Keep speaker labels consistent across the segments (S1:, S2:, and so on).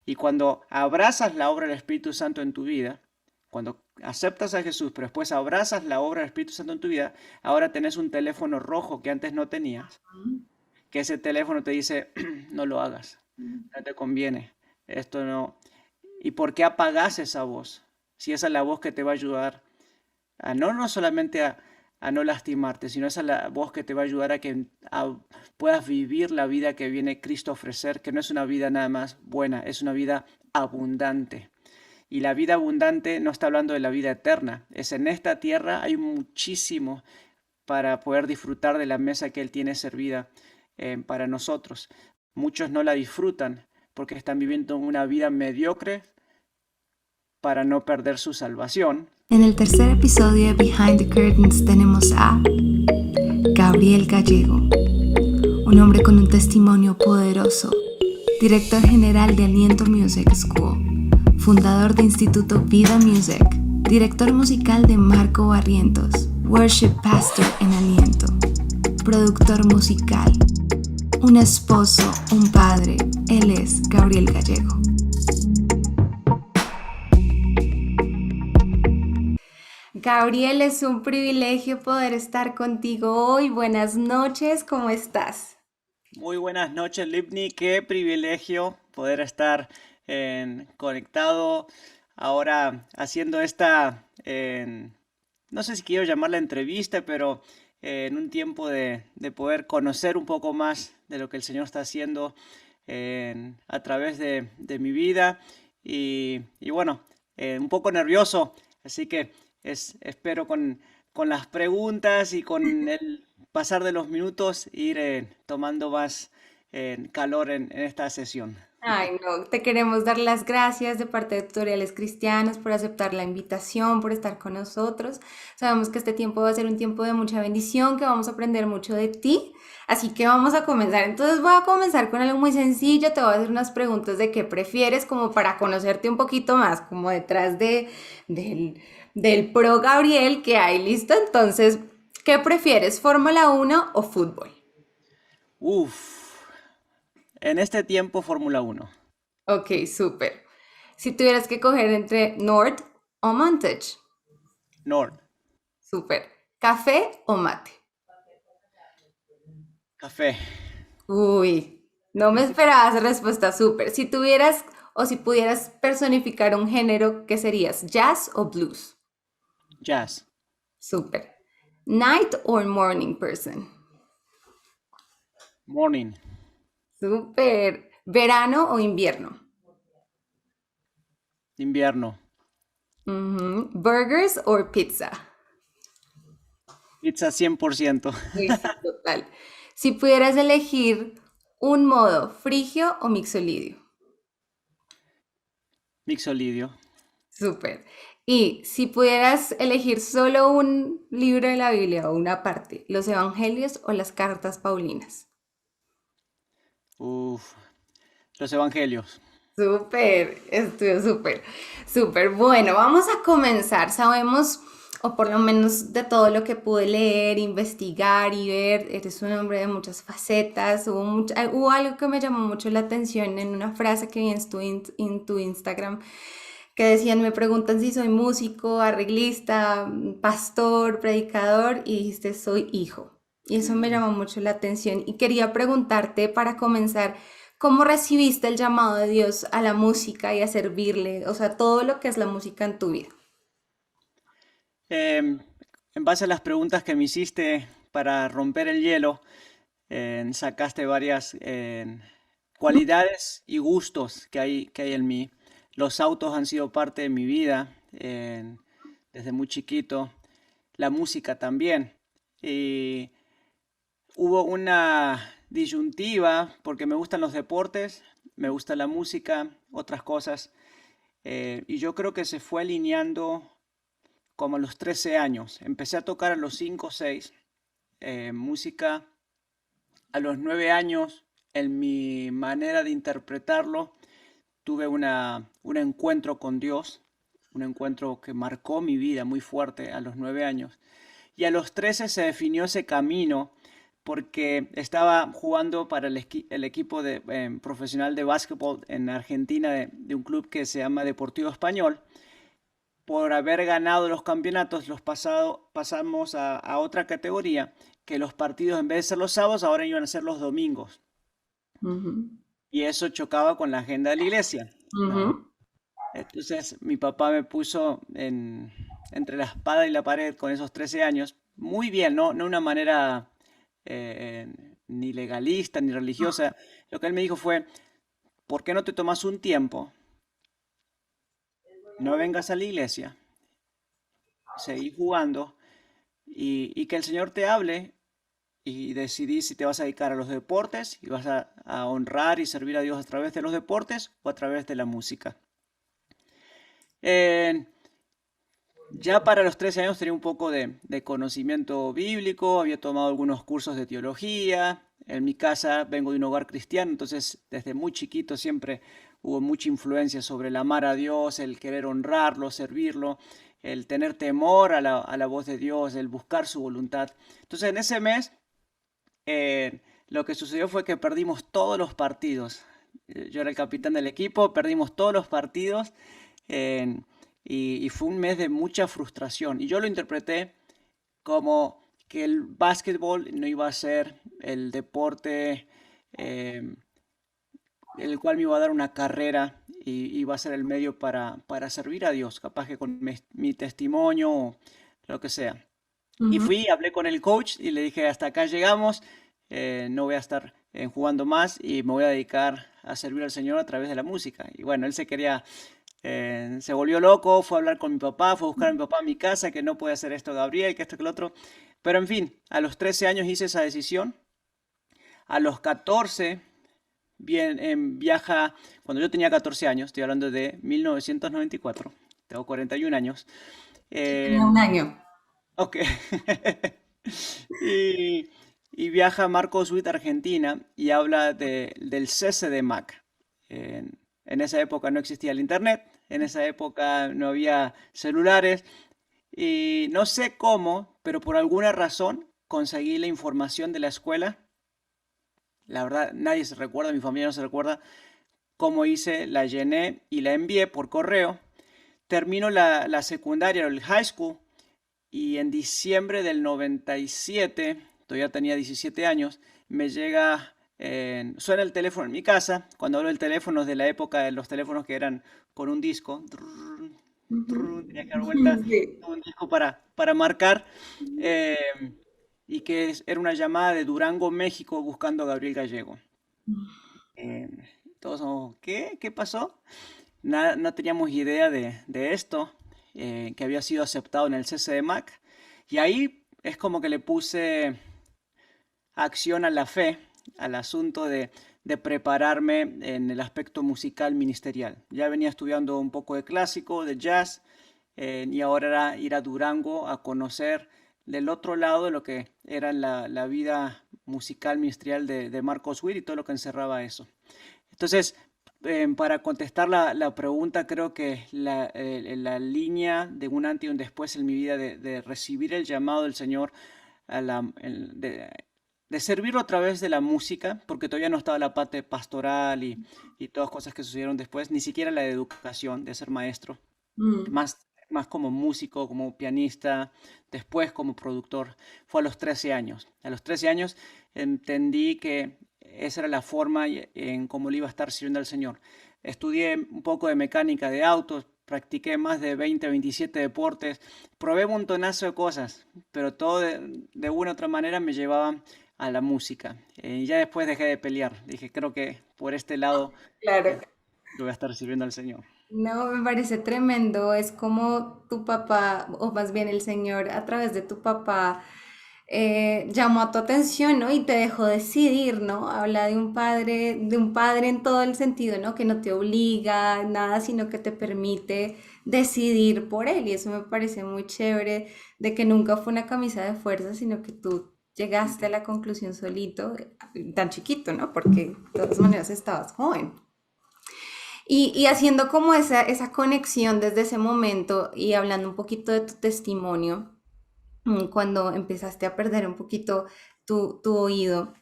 S1: Y cuando abrazas la obra del Espíritu Santo en tu vida, cuando aceptas a Jesús, pero después abrazas la obra del Espíritu Santo en tu vida, ahora tenés un teléfono rojo que antes no tenías, que ese teléfono te dice, no lo hagas, no te conviene, esto no. ¿Y por qué apagas esa voz? Si esa es la voz que te va a ayudar a no solamente a no lastimarte, sino esa es la voz que te va a ayudar a que puedas vivir la vida que viene Cristo a ofrecer, que no es una vida nada más buena, es una vida abundante. Y la vida abundante no está hablando de la vida eterna, es en esta tierra hay muchísimo para poder disfrutar de la mesa que Él tiene servida para nosotros. Muchos no la disfrutan porque están viviendo una vida mediocre para no perder su salvación.
S2: En el tercer episodio de Behind the Curtains tenemos a Gabriel Gallego, un hombre con un testimonio poderoso, director general de Aliento Music School, fundador de Instituto Vida Music, director musical de Marco Barrientos, worship pastor en Aliento, productor musical, un esposo, un padre. Él es Gabriel Gallego. Gabriel, es un privilegio poder estar contigo hoy. Buenas noches, ¿cómo estás?
S1: Muy buenas noches, Livni. Qué privilegio poder estar conectado ahora haciendo no sé si quiero llamarla entrevista, pero en un tiempo de poder conocer un poco más de lo que el Señor está haciendo a través de mi vida. Y bueno, un poco nervioso, así que espero con las preguntas y con el pasar de los minutos ir tomando más calor en esta sesión.
S2: Ay, no, te queremos dar las gracias de parte de Tutoriales Cristianos por aceptar la invitación, por estar con nosotros. Sabemos que este tiempo va a ser un tiempo de mucha bendición, que vamos a aprender mucho de ti. Así que vamos a comenzar. Entonces voy a comenzar con algo muy sencillo. Te voy a hacer unas preguntas de qué prefieres, como para conocerte un poquito más, como detrás del pro Gabriel que hay, ¿listo? Entonces, ¿qué prefieres, Fórmula 1 o fútbol?
S1: Uf, en este tiempo Fórmula 1.
S2: Ok, súper. Si tuvieras que coger entre Nord o Montage,
S1: Nord,
S2: súper. ¿Café o mate?
S1: café.
S2: Uy, no me esperaba esa respuesta, súper. Si tuvieras o si pudieras personificar un género, ¿qué serías? ¿Jazz o blues?
S1: Jazz,
S2: Súper. ¿Night or morning person?
S1: morning,
S2: Súper. ¿Verano o invierno?
S1: invierno,
S2: Ujú. ¿Burgers or pizza?
S1: pizza 100%.
S2: Uy, sí, total. Si pudieras elegir un modo, frigio o mixolidio.
S1: Mixolidio.
S2: Súper. Y si pudieras elegir solo un libro de la Biblia o una parte, los Evangelios o las cartas Paulinas.
S1: Uf, los evangelios.
S2: Súper, estuvo súper, súper. Bueno, vamos a comenzar. Sabemos, o por lo menos de todo lo que pude leer, investigar y ver, eres un hombre de muchas facetas. Hubo algo que me llamó mucho la atención en una frase que vi en tu Instagram que decían, me preguntan si soy músico, arreglista, pastor, predicador, y dijiste, soy hijo. Y eso me
S1: Mm.
S2: llamó mucho la atención. Y quería preguntarte para comenzar, ¿cómo recibiste el llamado de Dios a la música y a servirle? O sea, todo lo que es la música en tu vida.
S1: Em, en base a las preguntas que me hiciste para romper el hielo, sacaste varias cualidades y gustos que hay en mí. Los autos han sido parte de mi vida desde muy chiquito, la música también. Y hubo una disyuntiva porque me gustan los deportes, me gusta la música, otras cosas. Y yo creo que se fue alineando como a los 13 años. Empecé a tocar a los 5 o 6 música a los 9 años. En mi manera de interpretarlo, tuve un encuentro con Dios, un encuentro que marcó mi vida muy fuerte a los 9 años. Y a los 13 se definió ese camino porque estaba jugando para el equipo profesional de básquetbol en Argentina de un club que se llama Deportivo Español. Por haber ganado los campeonatos, pasamos a otra categoría, que los partidos en vez de ser los sábados, ahora iban a ser los domingos.
S2: Ujú,
S1: Y eso chocaba con la agenda de la iglesia, ¿no?
S2: ujú.
S1: Entonces mi papá me puso entre la espada y la pared con esos 13 años, muy bien, no de una manera eh, ni legalista ni religiosa. Lo que él me dijo fue, ¿por qué no te tomas un tiempo? No vengas a la iglesia, seguí jugando y que el Señor te hable y decidí si te vas a dedicar a los deportes y vas a honrar y servir a Dios a través de los deportes o a través de la música. Eh, Ya para los 13 años tenía un poco de conocimiento bíblico, había tomado algunos cursos de teología. En mi casa vengo de un hogar cristiano, entonces desde muy chiquito siempre hubo mucha influencia sobre el amar a Dios, el querer honrarlo, servirlo, el tener temor a la voz de Dios, el buscar su voluntad. Entonces en ese mes lo que sucedió fue que perdimos todos los partidos. Yo era el capitán del equipo, perdimos todos los partidos. eh, y fue un mes de mucha frustración. Y yo lo interpreté como que el básquetbol no iba a ser el deporte eh, el cual me iba a dar una carrera y iba a ser el medio para servir a Dios, capaz que con mi testimonio o lo que sea. Y
S2: Ujú.
S1: fui, hablé con el coach y le dije, hasta acá llegamos, no voy a estar jugando más y me voy a dedicar a servir al Señor a través de la música. Y bueno, él se volvió loco, fue a hablar con mi papá, fue a buscar a mi papá a mi casa, que no puede hacer esto Gabriel, que esto, que lo otro. Pero en fin, a los 13 años hice esa decisión. A los 14, viaja, cuando yo tenía 14 años, estoy hablando de 1994, tengo 41 años.
S2: Tenía
S1: eh,
S2: un año.
S1: ok. Y, y viaja a Marcos Witt, Argentina, y habla del cese de Mac. En esa época no existía el internet, en esa época no había celulares, y no sé cómo, pero por alguna razón conseguí la información de la escuela. La verdad, nadie se recuerda, mi familia no se recuerda cómo hice, la llené y la envié por correo. Termino la secundaria, el high school, y en diciembre del 97, todavía tenía 17 años, me llega, suena el teléfono en mi casa. Cuando hablo del teléfono es de la época de los teléfonos que eran con un disco. Trrr,
S2: Ujú.
S1: trrr, tenía que dar vuelta
S2: Sí.
S1: un disco para marcar. eh, y que era una llamada de Durango, México, buscando a Gabriel Gallego. Eh, Todos somos, ¿qué? ¿Qué pasó? No teníamos idea de esto, que había sido aceptado en el CC de Mac. Y ahí es como que le puse acción a la fe, al asunto de prepararme en el aspecto musical ministerial. Ya venía estudiando un poco de clásico, de jazz, y ahora era ir a Durango a conocer del otro lado de lo que era la vida musical ministerial de Marcos Witt y todo lo que encerraba eso. Entonces, para contestar la pregunta, creo que la línea de un antes y un después en mi vida de recibir el llamado del Señor a de servirlo a través de la música, porque todavía no estaba la parte pastoral y todas cosas que sucedieron después, ni siquiera la de educación, de ser maestro,
S2: Mm.
S1: más como músico, como pianista, después como productor. Fue a los 13 años. A los 13 años entendí que esa era la forma en cómo le iba a estar sirviendo al Señor. Estudié un poco de mecánica de autos, practiqué más de 20, 27 deportes, probé un montonazo de cosas, pero todo de una u otra manera me llevaba a la música. Y ya después dejé de pelear. Dije, creo que por este lado
S2: Claro.
S1: eh, le voy a estar sirviendo al Señor.
S2: No, me parece tremendo. Es como tu papá, o más bien el Señor, a través de tu papá, llamó a tu atención, ¿no? Y te dejó decidir, ¿no? Habla de un padre en todo el sentido, ¿no? Que no te obliga a nada, sino que te permite decidir por él. Y eso me parece muy chévere, de que nunca fue una camisa de fuerza, sino que tú llegaste a la conclusión solito, tan chiquito, ¿no? Porque de todas maneras estabas joven. Y haciendo como esa conexión desde ese momento y hablando un poquito de tu testimonio, cuando empezaste a perder un poquito tu oído.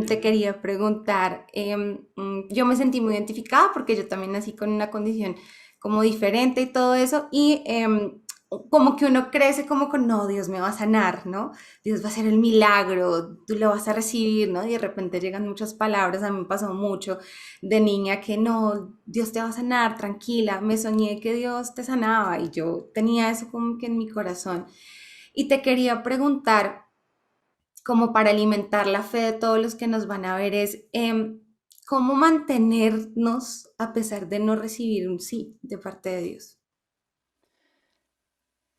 S2: Te
S1: Ujú.
S2: quería preguntar, yo me sentí muy identificada porque yo también nací con una condición como diferente y todo eso, y como que uno crece como con, no, Dios me va a sanar, ¿no? Dios va a hacer el milagro, tú lo vas a recibir, ¿no? Y de repente llegan muchas palabras, a mí me pasó mucho de niña que no, Dios te va a sanar, tranquila, me soñé que Dios te sanaba y yo tenía eso como que en mi corazón. Y te quería preguntar, como para alimentar la fe de todos los que nos van a ver, es cómo mantenernos a pesar de no recibir un sí de parte de Dios.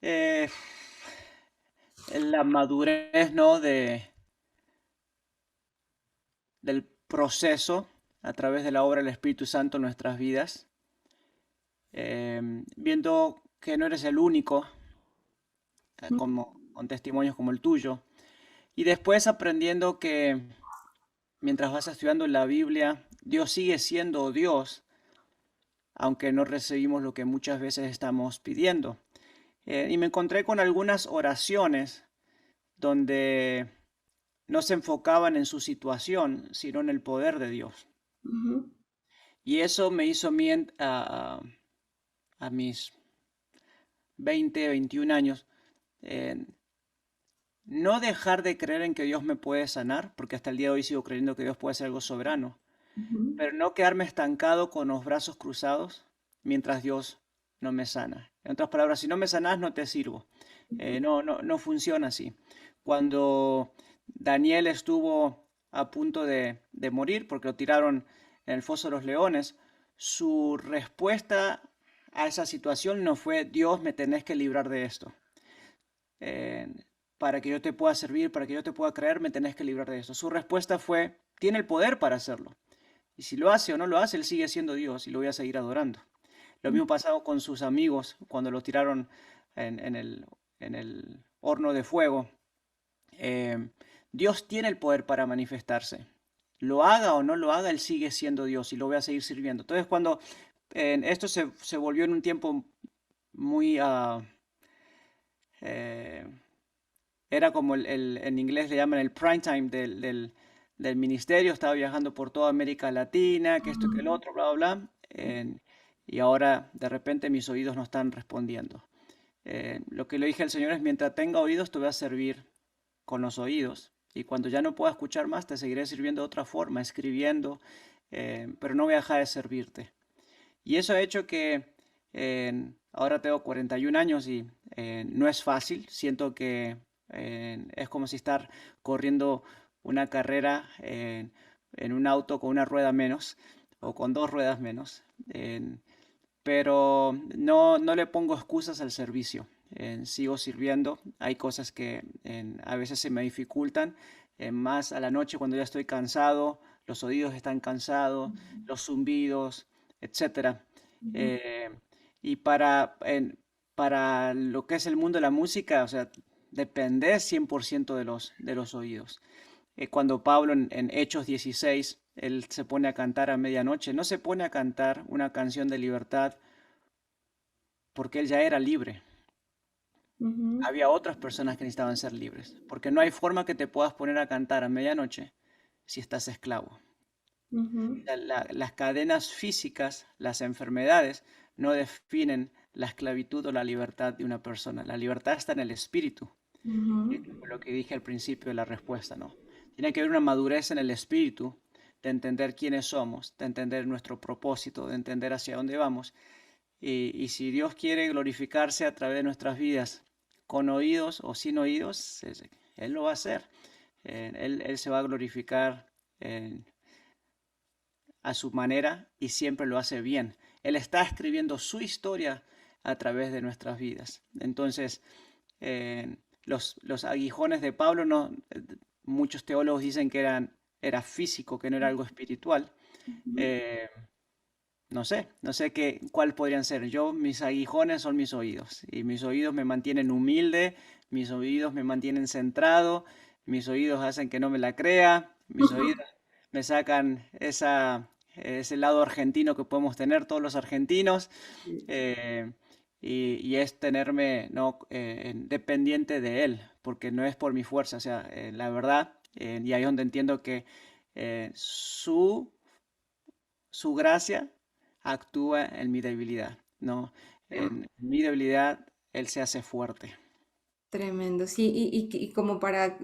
S1: Eh, la madurez, ¿no? Del proceso a través de la obra del Espíritu Santo en nuestras vidas, viendo que no eres el único, como, con testimonios como el tuyo, y después aprendiendo que mientras vas estudiando la Biblia, Dios sigue siendo Dios, aunque no recibimos lo que muchas veces estamos pidiendo. Y me encontré con algunas oraciones donde no se enfocaban en su situación, sino en el poder de Dios.
S2: Ujú,
S1: Y eso me hizo a mis 20, 21 años, eh, no dejar de creer en que Dios me puede sanar, porque hasta el día de hoy sigo creyendo que Dios puede hacer algo soberano,
S2: ujú,
S1: pero no quedarme estancado con los brazos cruzados mientras Dios no me sana. En otras palabras, si no me sanas, no te sirvo. No funciona así. Cuando Daniel estuvo a punto de morir, porque lo tiraron en el foso de los leones, su respuesta a esa situación no fue: Dios, me tenés que librar de esto. Eh, para que yo te pueda servir, para que yo te pueda creer, me tenés que librar de esto. Su respuesta fue: tiene el poder para hacerlo. Y si lo hace o no lo hace, Él sigue siendo Dios y lo voy a seguir adorando. Lo mismo pasado con sus amigos cuando lo tiraron en, en el, en el horno de fuego. Eh, Dios tiene el poder para manifestarse. Lo haga o no lo haga, Él sigue siendo Dios y lo voy a seguir sirviendo. Entonces, cuando esto se volvió en un tiempo muy... eh, era como en inglés le llaman el prime time del ministerio. Estaba viajando por toda América Latina, que esto, que el otro, bla, bla, bla. Y ahora de repente mis oídos no están respondiendo. Lo que le dije al Señor es: mientras tenga oídos, te voy a servir con los oídos. Y cuando ya no pueda escuchar más, te seguiré sirviendo de otra forma, escribiendo, pero no voy a dejar de servirte. Y eso ha hecho que ahora tengo 41 años y no es fácil. Siento que es como si estar corriendo una carrera en un auto con una rueda menos o con dos ruedas menos. Pero no le pongo excusas al servicio. Sigo sirviendo. Hay cosas que a veces se me dificultan, más a la noche cuando ya estoy cansado, los oídos están cansados, los zumbidos, etcétera.
S2: ujú,
S1: Eh, y para lo que es el mundo de la música, o sea, depende 100% de los oídos. Cuando Pablo en Hechos 16, él se pone a cantar a medianoche, no se pone a cantar una canción de libertad porque él ya era libre.
S2: ujú,
S1: Había otras personas que necesitaban ser libres, porque no hay forma que te puedas poner a cantar a medianoche si estás esclavo.
S2: ujú,
S1: Las cadenas físicas, las enfermedades, no definen la esclavitud o la libertad de una persona. La libertad está en el espíritu,
S2: ujú,
S1: como lo que dije al principio de la respuesta, ¿no? Tiene que haber una madurez en el espíritu de entender quiénes somos, de entender nuestro propósito, de entender hacia dónde vamos. Y si Dios quiere glorificarse a través de nuestras vidas, con oídos o sin oídos, Él lo va a hacer. Él se va a glorificar eh, a su manera y siempre lo hace bien. Él está escribiendo su historia a través de nuestras vidas. Entonces, los aguijones de Pablo, no, muchos teólogos dicen que era físico, que no era algo espiritual.
S2: ujú,
S1: Eh, no sé cuál podrían ser. Yo, mis aguijones son mis oídos, y mis oídos me mantienen humilde, mis oídos me mantienen centrado, mis oídos hacen que no me la crea, mis oídos me sacan ese lado argentino que podemos tener todos los argentinos, eh, y es tenerme, no, dependiente de él, porque no es por mi fuerza. O sea, la verdad, Y ahí es donde entiendo que eh, su, su gracia actúa en mi debilidad, ¿no? En mi debilidad Él se hace fuerte.
S2: Tremendo, sí, y como para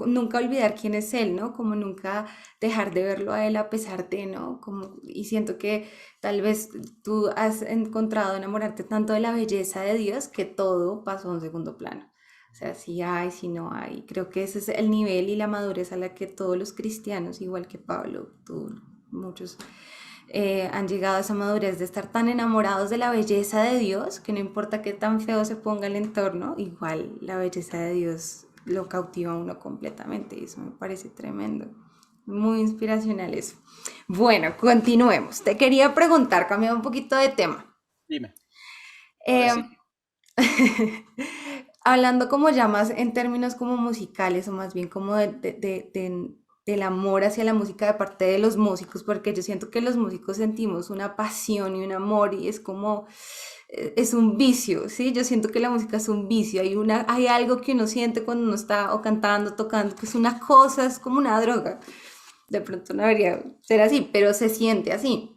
S2: nunca olvidar quién es Él, ¿no? Como nunca dejar de verlo a Él a pesar de, ¿no? Como, y siento que tal vez tú has encontrado enamorarte tanto de la belleza de Dios que todo pasó a un segundo plano. O sea, si hay, si no hay. Creo que ese es el nivel y la madurez a la que todos los cristianos, igual que Pablo, tú, muchos han llegado a esa madurez de estar tan enamorados de la belleza de Dios, que no importa qué tan feo se ponga el entorno, igual la belleza de Dios lo cautiva a uno completamente y eso me parece tremendo. Muy inspiracional eso. Bueno, continuemos. Te quería preguntar, cambiando un poquito de tema.
S1: Dime, ahora
S2: Eh,
S1: sí.
S2: Hablando como ya más en términos como musicales o más bien como del amor hacia la música de parte de los músicos, porque yo siento que los músicos sentimos una pasión y un amor y es como, es un vicio, ¿sí? Yo siento que la música es un vicio, hay algo que uno siente cuando uno está o cantando, tocando, que es una cosa, es como una droga. De pronto no debería ser así, pero se siente así.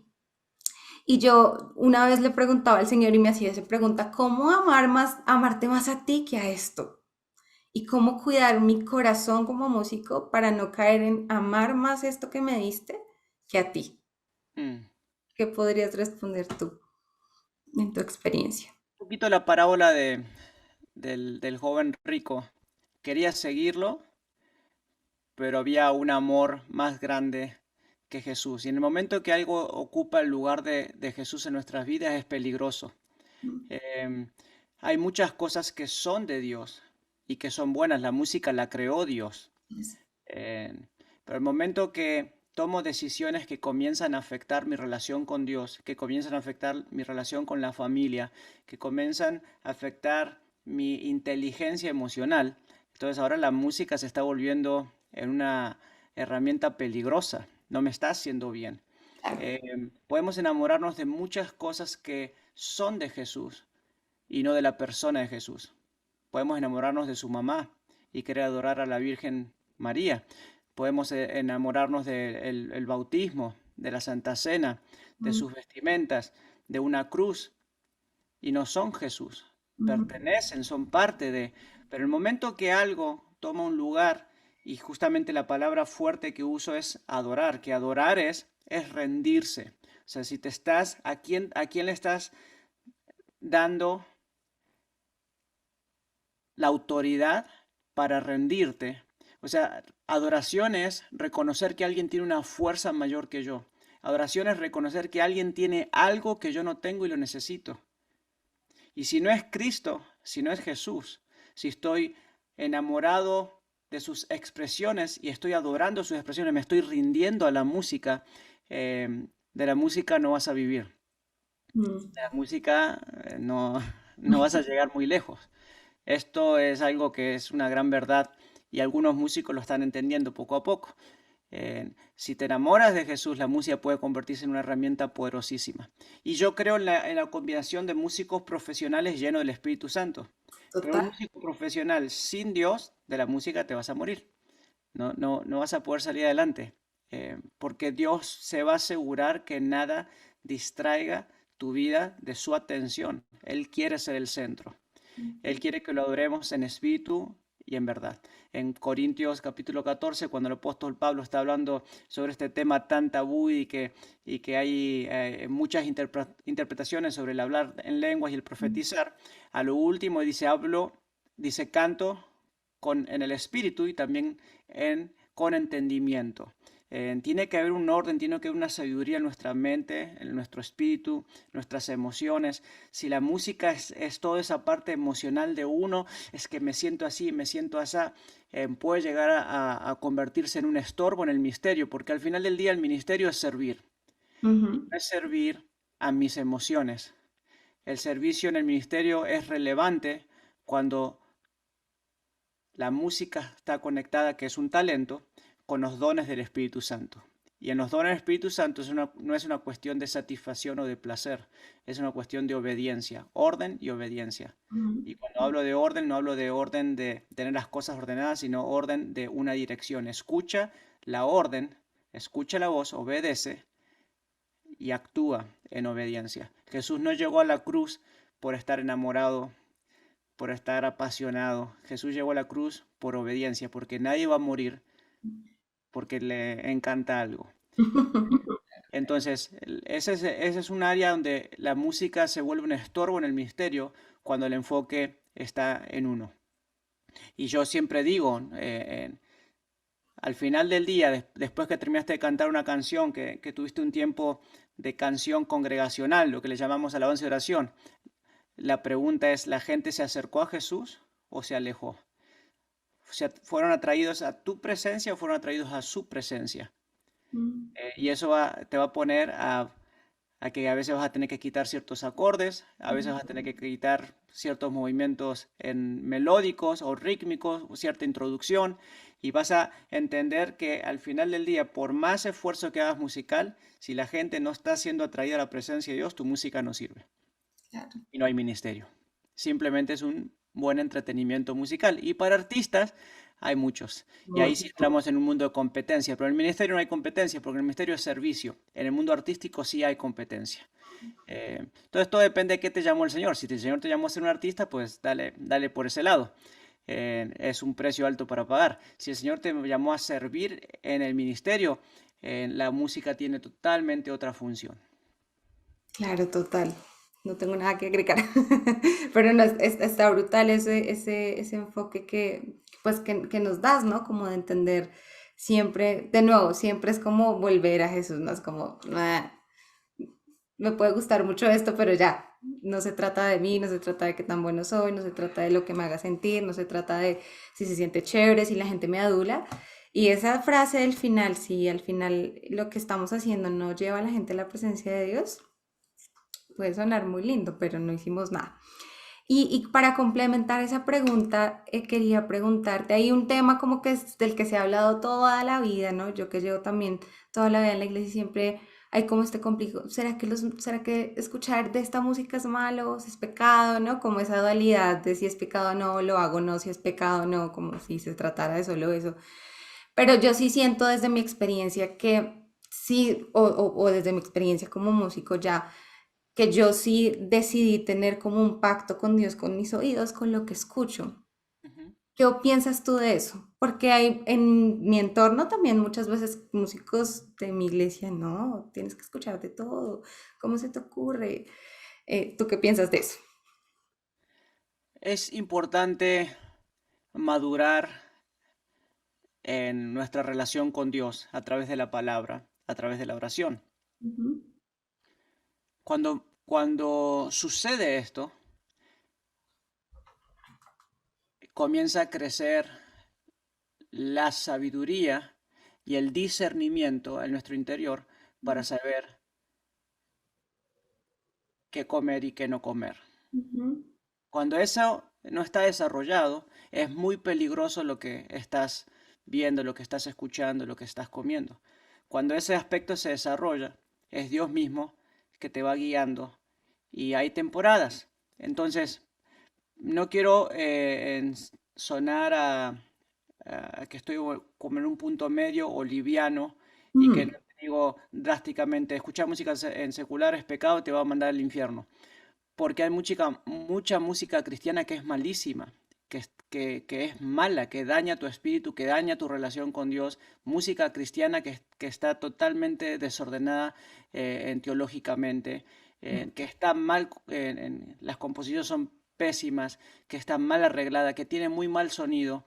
S2: Y yo una vez le preguntaba al Señor y me hacía esa pregunta, ¿cómo amar más, amarte más a ti que a esto? Y cómo cuidar mi corazón como músico para no caer en amar más esto que me diste que a ti.
S1: Mm.
S2: ¿Qué podrías responder tú en tu experiencia?
S1: Un poquito la parábola del joven rico. Quería seguirlo, pero había un amor más grande que Jesús. Y en el momento que algo ocupa el lugar de Jesús en nuestras vidas es peligroso. Em, Hay muchas cosas que son de Dios y que son buenas. La música la creó Dios. Eh, pero el momento que tomo decisiones que comienzan a afectar mi relación con Dios, que comienzan a afectar mi relación con la familia, que comienzan a afectar mi inteligencia emocional, entonces ahora la música se está volviendo en una herramienta peligrosa, no me está haciendo bien. Podemos enamorarnos de muchas cosas que son de Jesús y no de la persona de Jesús. Podemos enamorarnos de su mamá y querer adorar a la Virgen María. Podemos enamorarnos del el bautismo, de la Santa Cena, de sus vestimentas, de una cruz, y no son Jesús. Pertenecen, son parte de. Pero el momento que algo toma un lugar, y justamente la palabra fuerte que uso es adorar, que adorar es rendirse. O sea, si te estás, a quién le estás dando la autoridad para rendirte? O sea, adoración es reconocer que alguien tiene una fuerza mayor que yo. Adoración es reconocer que alguien tiene algo que yo no tengo y lo necesito. Y si no es Cristo, si no es Jesús, si estoy enamorado de sus expresiones y estoy adorando sus expresiones, me estoy rindiendo a la música, de la música no vas a vivir.
S2: Mm.
S1: De la música no, no vas a llegar muy lejos. Esto es algo que es una gran verdad y algunos músicos lo están entendiendo poco a poco. Si te enamoras de Jesús, la música puede convertirse en una herramienta poderosísima. Y yo creo en la combinación de músicos profesionales llenos del Espíritu Santo. Pero un
S2: Total.
S1: músico profesional sin Dios, de la música te vas a morir. No vas a poder salir adelante. Porque Dios se va a asegurar que nada distraiga tu vida de su atención. Él quiere ser el centro. Él quiere que lo adoremos en espíritu y en verdad. En Corintios capítulo 14, cuando el apóstol Pablo está hablando sobre este tema tan tabú y que hay muchas interpretaciones sobre el hablar en lenguas y el profetizar, a lo último dice hablo, dice canto en el espíritu y también con entendimiento. Tiene que haber un orden, tiene que haber una sabiduría en nuestra mente, en nuestro espíritu, nuestras emociones. Si la música es toda esa parte emocional de uno, es que me siento así, me siento así, puede llegar a convertirse en un estorbo en el ministerio, porque al final del día el ministerio es servir. Y
S2: Ujú.
S1: no es servir a mis emociones. El servicio en el ministerio es relevante cuando la música está conectada, que es un talento, con los dones del Espíritu Santo. Y en los dones del Espíritu Santo no es una cuestión de satisfacción o de placer, es una cuestión de obediencia, orden y obediencia. Y cuando hablo de orden, no hablo de orden de tener las cosas ordenadas, sino orden de una dirección. Escucha la orden, escucha la voz, obedece y actúa en obediencia. Jesús no llegó a la cruz por estar enamorado, por estar apasionado. Jesús llegó a la cruz por obediencia, porque nadie va a morir porque le encanta algo. Entonces, ese es un área donde la música se vuelve un estorbo en el ministerio cuando el enfoque está en uno. Y yo siempre digo, al final del día, después que terminaste de cantar una canción, que tuviste un tiempo de canción congregacional, lo que le llamamos alabanza y oración, la pregunta es, ¿la gente se acercó a Jesús o se alejó? O sea, ¿fueron atraídos a tu presencia o fueron atraídos a su presencia? Y eso te va a poner a que a veces vas a tener que quitar ciertos acordes, a veces vas a tener que quitar ciertos movimientos melódicos o rítmicos, o cierta introducción, y vas a entender que al final del día, por más esfuerzo que hagas musical, si la gente no está siendo atraída a la presencia de Dios, tu música no sirve
S2: Claro.
S1: y no hay ministerio. Simplemente es un buen entretenimiento musical. Y para artistas hay muchos. Y ahí sí entramos en un mundo de competencia. Pero en el ministerio no hay competencia porque el ministerio es servicio. En el mundo artístico sí hay competencia. Entonces todo depende de qué te llamó el Señor. Si el Señor te llamó a ser un artista, pues dale por ese lado. Es un precio alto para pagar. Si el Señor te llamó a servir en el ministerio, la música tiene totalmente otra función.
S2: Claro, total. No tengo nada que agregar. Pero no, está brutal ese enfoque que nos das, ¿no? Como de entender siempre, de nuevo, siempre es como volver a Jesús, ¿no? Es como, "Ah, me puede gustar mucho esto, pero ya, no se trata de mí, no se trata de qué tan bueno soy, no se trata de lo que me haga sentir, no se trata de si se siente chévere, si la gente me adula. Y esa frase del final, si al final lo que estamos haciendo no lleva a la gente a la presencia de Dios, puede sonar muy lindo, pero no hicimos nada. Y para complementar esa pregunta, quería preguntarte, hay un tema como que es del que se ha hablado toda la vida, ¿no? Yo que llevo también toda la vida en la iglesia siempre hay como este conflicto, ¿será que escuchar de esta música es malo, si es pecado, ¿no? Como esa dualidad de si es pecado o no, lo hago o no, si es pecado o no, como si se tratara de solo eso. Pero yo sí siento desde mi experiencia que sí, o desde mi experiencia como músico ya que yo sí decidí tener como un pacto con Dios, con mis oídos, con lo que escucho.
S1: Ujú.
S2: ¿Qué piensas tú de eso? Porque hay en mi entorno también muchas veces músicos de mi iglesia, no, tienes que escuchar de todo. ¿Cómo se te ocurre? ¿Tú qué piensas de eso?
S1: Es importante madurar en nuestra relación con Dios a través de la palabra, a través de la oración.
S2: Ujú,
S1: Cuando sucede esto, comienza a crecer la sabiduría y el discernimiento en nuestro interior para saber qué comer y qué no comer.
S2: ujú,
S1: Cuando eso no está desarrollado, es muy peligroso lo que estás viendo, lo que estás escuchando, lo que estás comiendo. Cuando ese aspecto se desarrolla, es Dios mismo que te va guiando y hay temporadas. Entonces, no quiero sonar a que estoy como en un punto medio o liviano y que
S2: ujú,
S1: no te digo drásticamente, escuchar música en secular es pecado y te va a mandar al infierno porque hay mucha música cristiana que es malísima, que es mala, que daña tu espíritu, que daña tu relación con Dios, música cristiana que está totalmente desordenada teológicamente, que está mal, las composiciones son pésimas, que está mal arreglada, que tiene muy mal sonido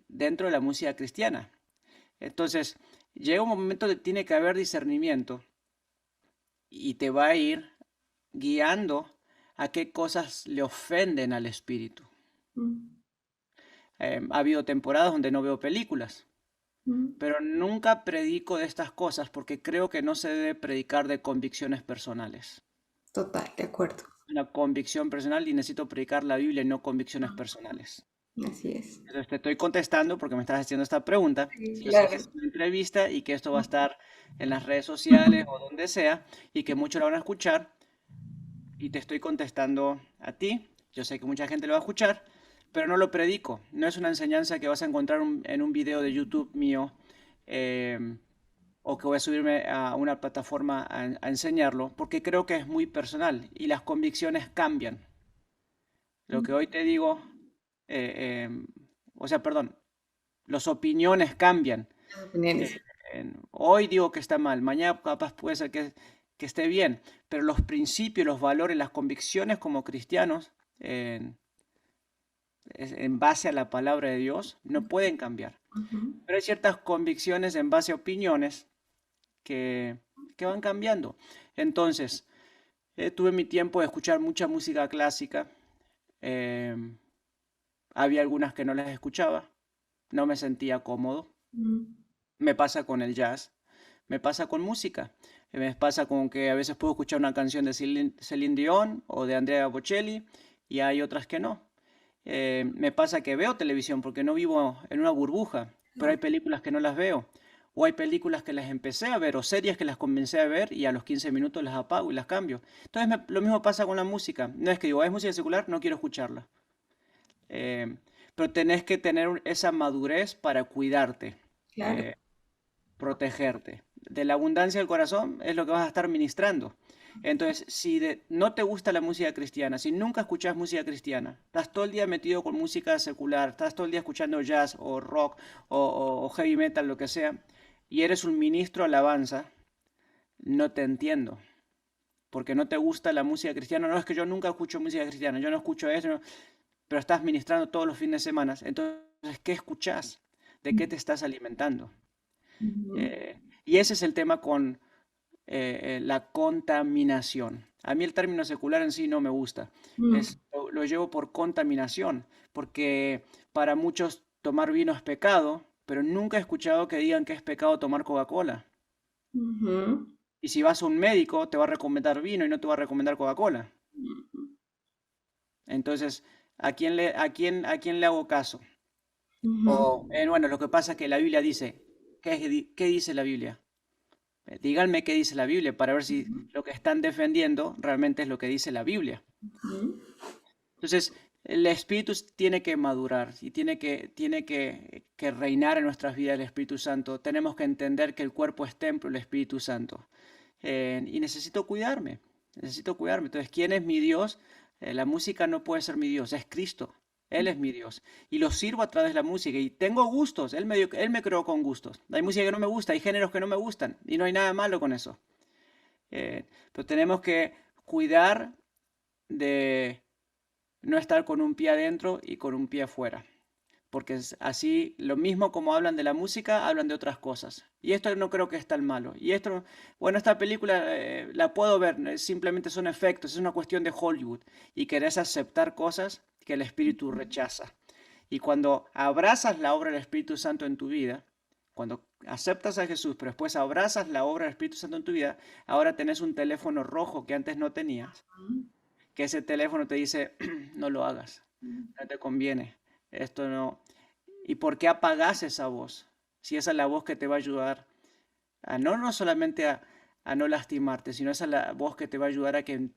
S1: dentro de la música cristiana. Entonces, llega un momento que tiene que haber discernimiento y te va a ir guiando a qué cosas le ofenden al espíritu. Ha habido temporadas donde no veo películas,
S2: ujú.
S1: pero nunca predico de estas cosas porque creo que no se debe predicar de convicciones personales.
S2: Total, de acuerdo.
S1: Una convicción personal y necesito predicar la Biblia y no convicciones personales.
S2: Así es.
S1: Entonces te estoy contestando porque me estás haciendo esta pregunta.
S2: Sí,
S1: Yo sé que
S2: claro.
S1: es una entrevista y que esto va a estar en las redes sociales o donde sea y que muchos lo van a escuchar y te estoy contestando a ti. Yo sé que mucha gente lo va a escuchar, pero no lo predico. No es una enseñanza que vas a encontrar en un video de YouTube mío eh, o que voy a subirme a una plataforma a enseñarlo, porque creo que es muy personal y las convicciones cambian. Lo que hoy te digo, eh, eh, o sea, perdón, las opiniones cambian.
S2: Las
S1: Eh,
S2: opiniones.
S1: Hoy digo que está mal, mañana capaz puede ser que esté bien, pero los principios, los valores, las convicciones como cristianos, en base a la palabra de Dios, no pueden cambiar.
S2: Ujú.
S1: Pero hay ciertas convicciones en base a opiniones que, que van cambiando. Entonces, tuve mi tiempo de escuchar mucha música clásica. eh, Había algunas que no las escuchaba, no me sentía cómodo.
S2: Mm.
S1: Me pasa con el jazz, me pasa con música. Me pasa con que a veces puedo escuchar una canción de Celine Dion o de Andrea Bocelli y hay otras que no. Me pasa que veo televisión porque no vivo en una burbuja, pero hay películas que no las veo. O hay películas que las empecé a ver o series que las comencé a ver y a los 15 minutos las apago y las cambio. Entonces lo mismo pasa con la música. No es que digo, es música secular, no quiero escucharla. Eh, pero tenés que tener esa madurez para cuidarte.
S2: Claro.
S1: Eh, Protegerte. De la abundancia del corazón es lo que vas a estar ministrando. Entonces, si no te gusta la música cristiana, si nunca escuchas música cristiana, estás todo el día metido con música secular, estás todo el día escuchando jazz o rock o heavy metal, lo que sea, y eres un ministro alabanza, no te entiendo. Porque no te gusta la música cristiana. No es que yo nunca escucho música cristiana, yo no escucho eso, pero estás ministrando todos los fines de semana. Entonces, ¿qué escuchas? ¿De qué te estás alimentando?
S2: Ujú.
S1: Y ese es el tema con la contaminación. A mí el término secular en sí no me gusta.
S2: Mm.
S1: Lo llevo por contaminación, porque para muchos tomar vino es pecado, pero nunca he escuchado que digan que es pecado tomar Coca-Cola.
S2: Ujú.
S1: Y si vas a un médico, te va a recomendar vino y no te va a recomendar Coca-Cola. Entonces, a quién le hago caso?
S2: Ujú.
S1: O, bueno, lo que pasa es que la Biblia dice, ¿qué dice la Biblia? Díganme qué dice la Biblia para ver si lo que están defendiendo realmente es lo que dice la Biblia.
S2: Ujú.
S1: Entonces, el Espíritu tiene que madurar y que reinar en nuestras vidas el Espíritu Santo. Tenemos que entender que el cuerpo es templo del Espíritu Santo. Y necesito cuidarme, necesito cuidarme. Entonces, ¿quién es mi Dios? La música no puede ser mi Dios, es Cristo. Él es mi Dios. Y lo sirvo a través de la música. Y tengo gustos. Él me creó con gustos. Hay música que no me gusta, hay géneros que no me gustan. Y no hay nada malo con eso. Pero tenemos que cuidar de no estar con un pie adentro y con un pie afuera. Porque es así, lo mismo como hablan de la música, hablan de otras cosas. Y esto no creo que es tan malo. Y esto, bueno, esta película la puedo ver, simplemente son efectos, es una cuestión de Hollywood. Y querés aceptar cosas que el Espíritu rechaza. Y cuando abrazas la obra del Espíritu Santo en tu vida, cuando aceptas a Jesús, pero después abrazas la obra del Espíritu Santo en tu vida, ahora tenés un teléfono rojo que antes no tenías, que ese teléfono te dice, no lo hagas, no te conviene, esto no. ¿Y por qué apagas esa voz? Si esa es la voz que te va a ayudar a no solamente a no lastimarte, sino esa es la voz que te va a ayudar a que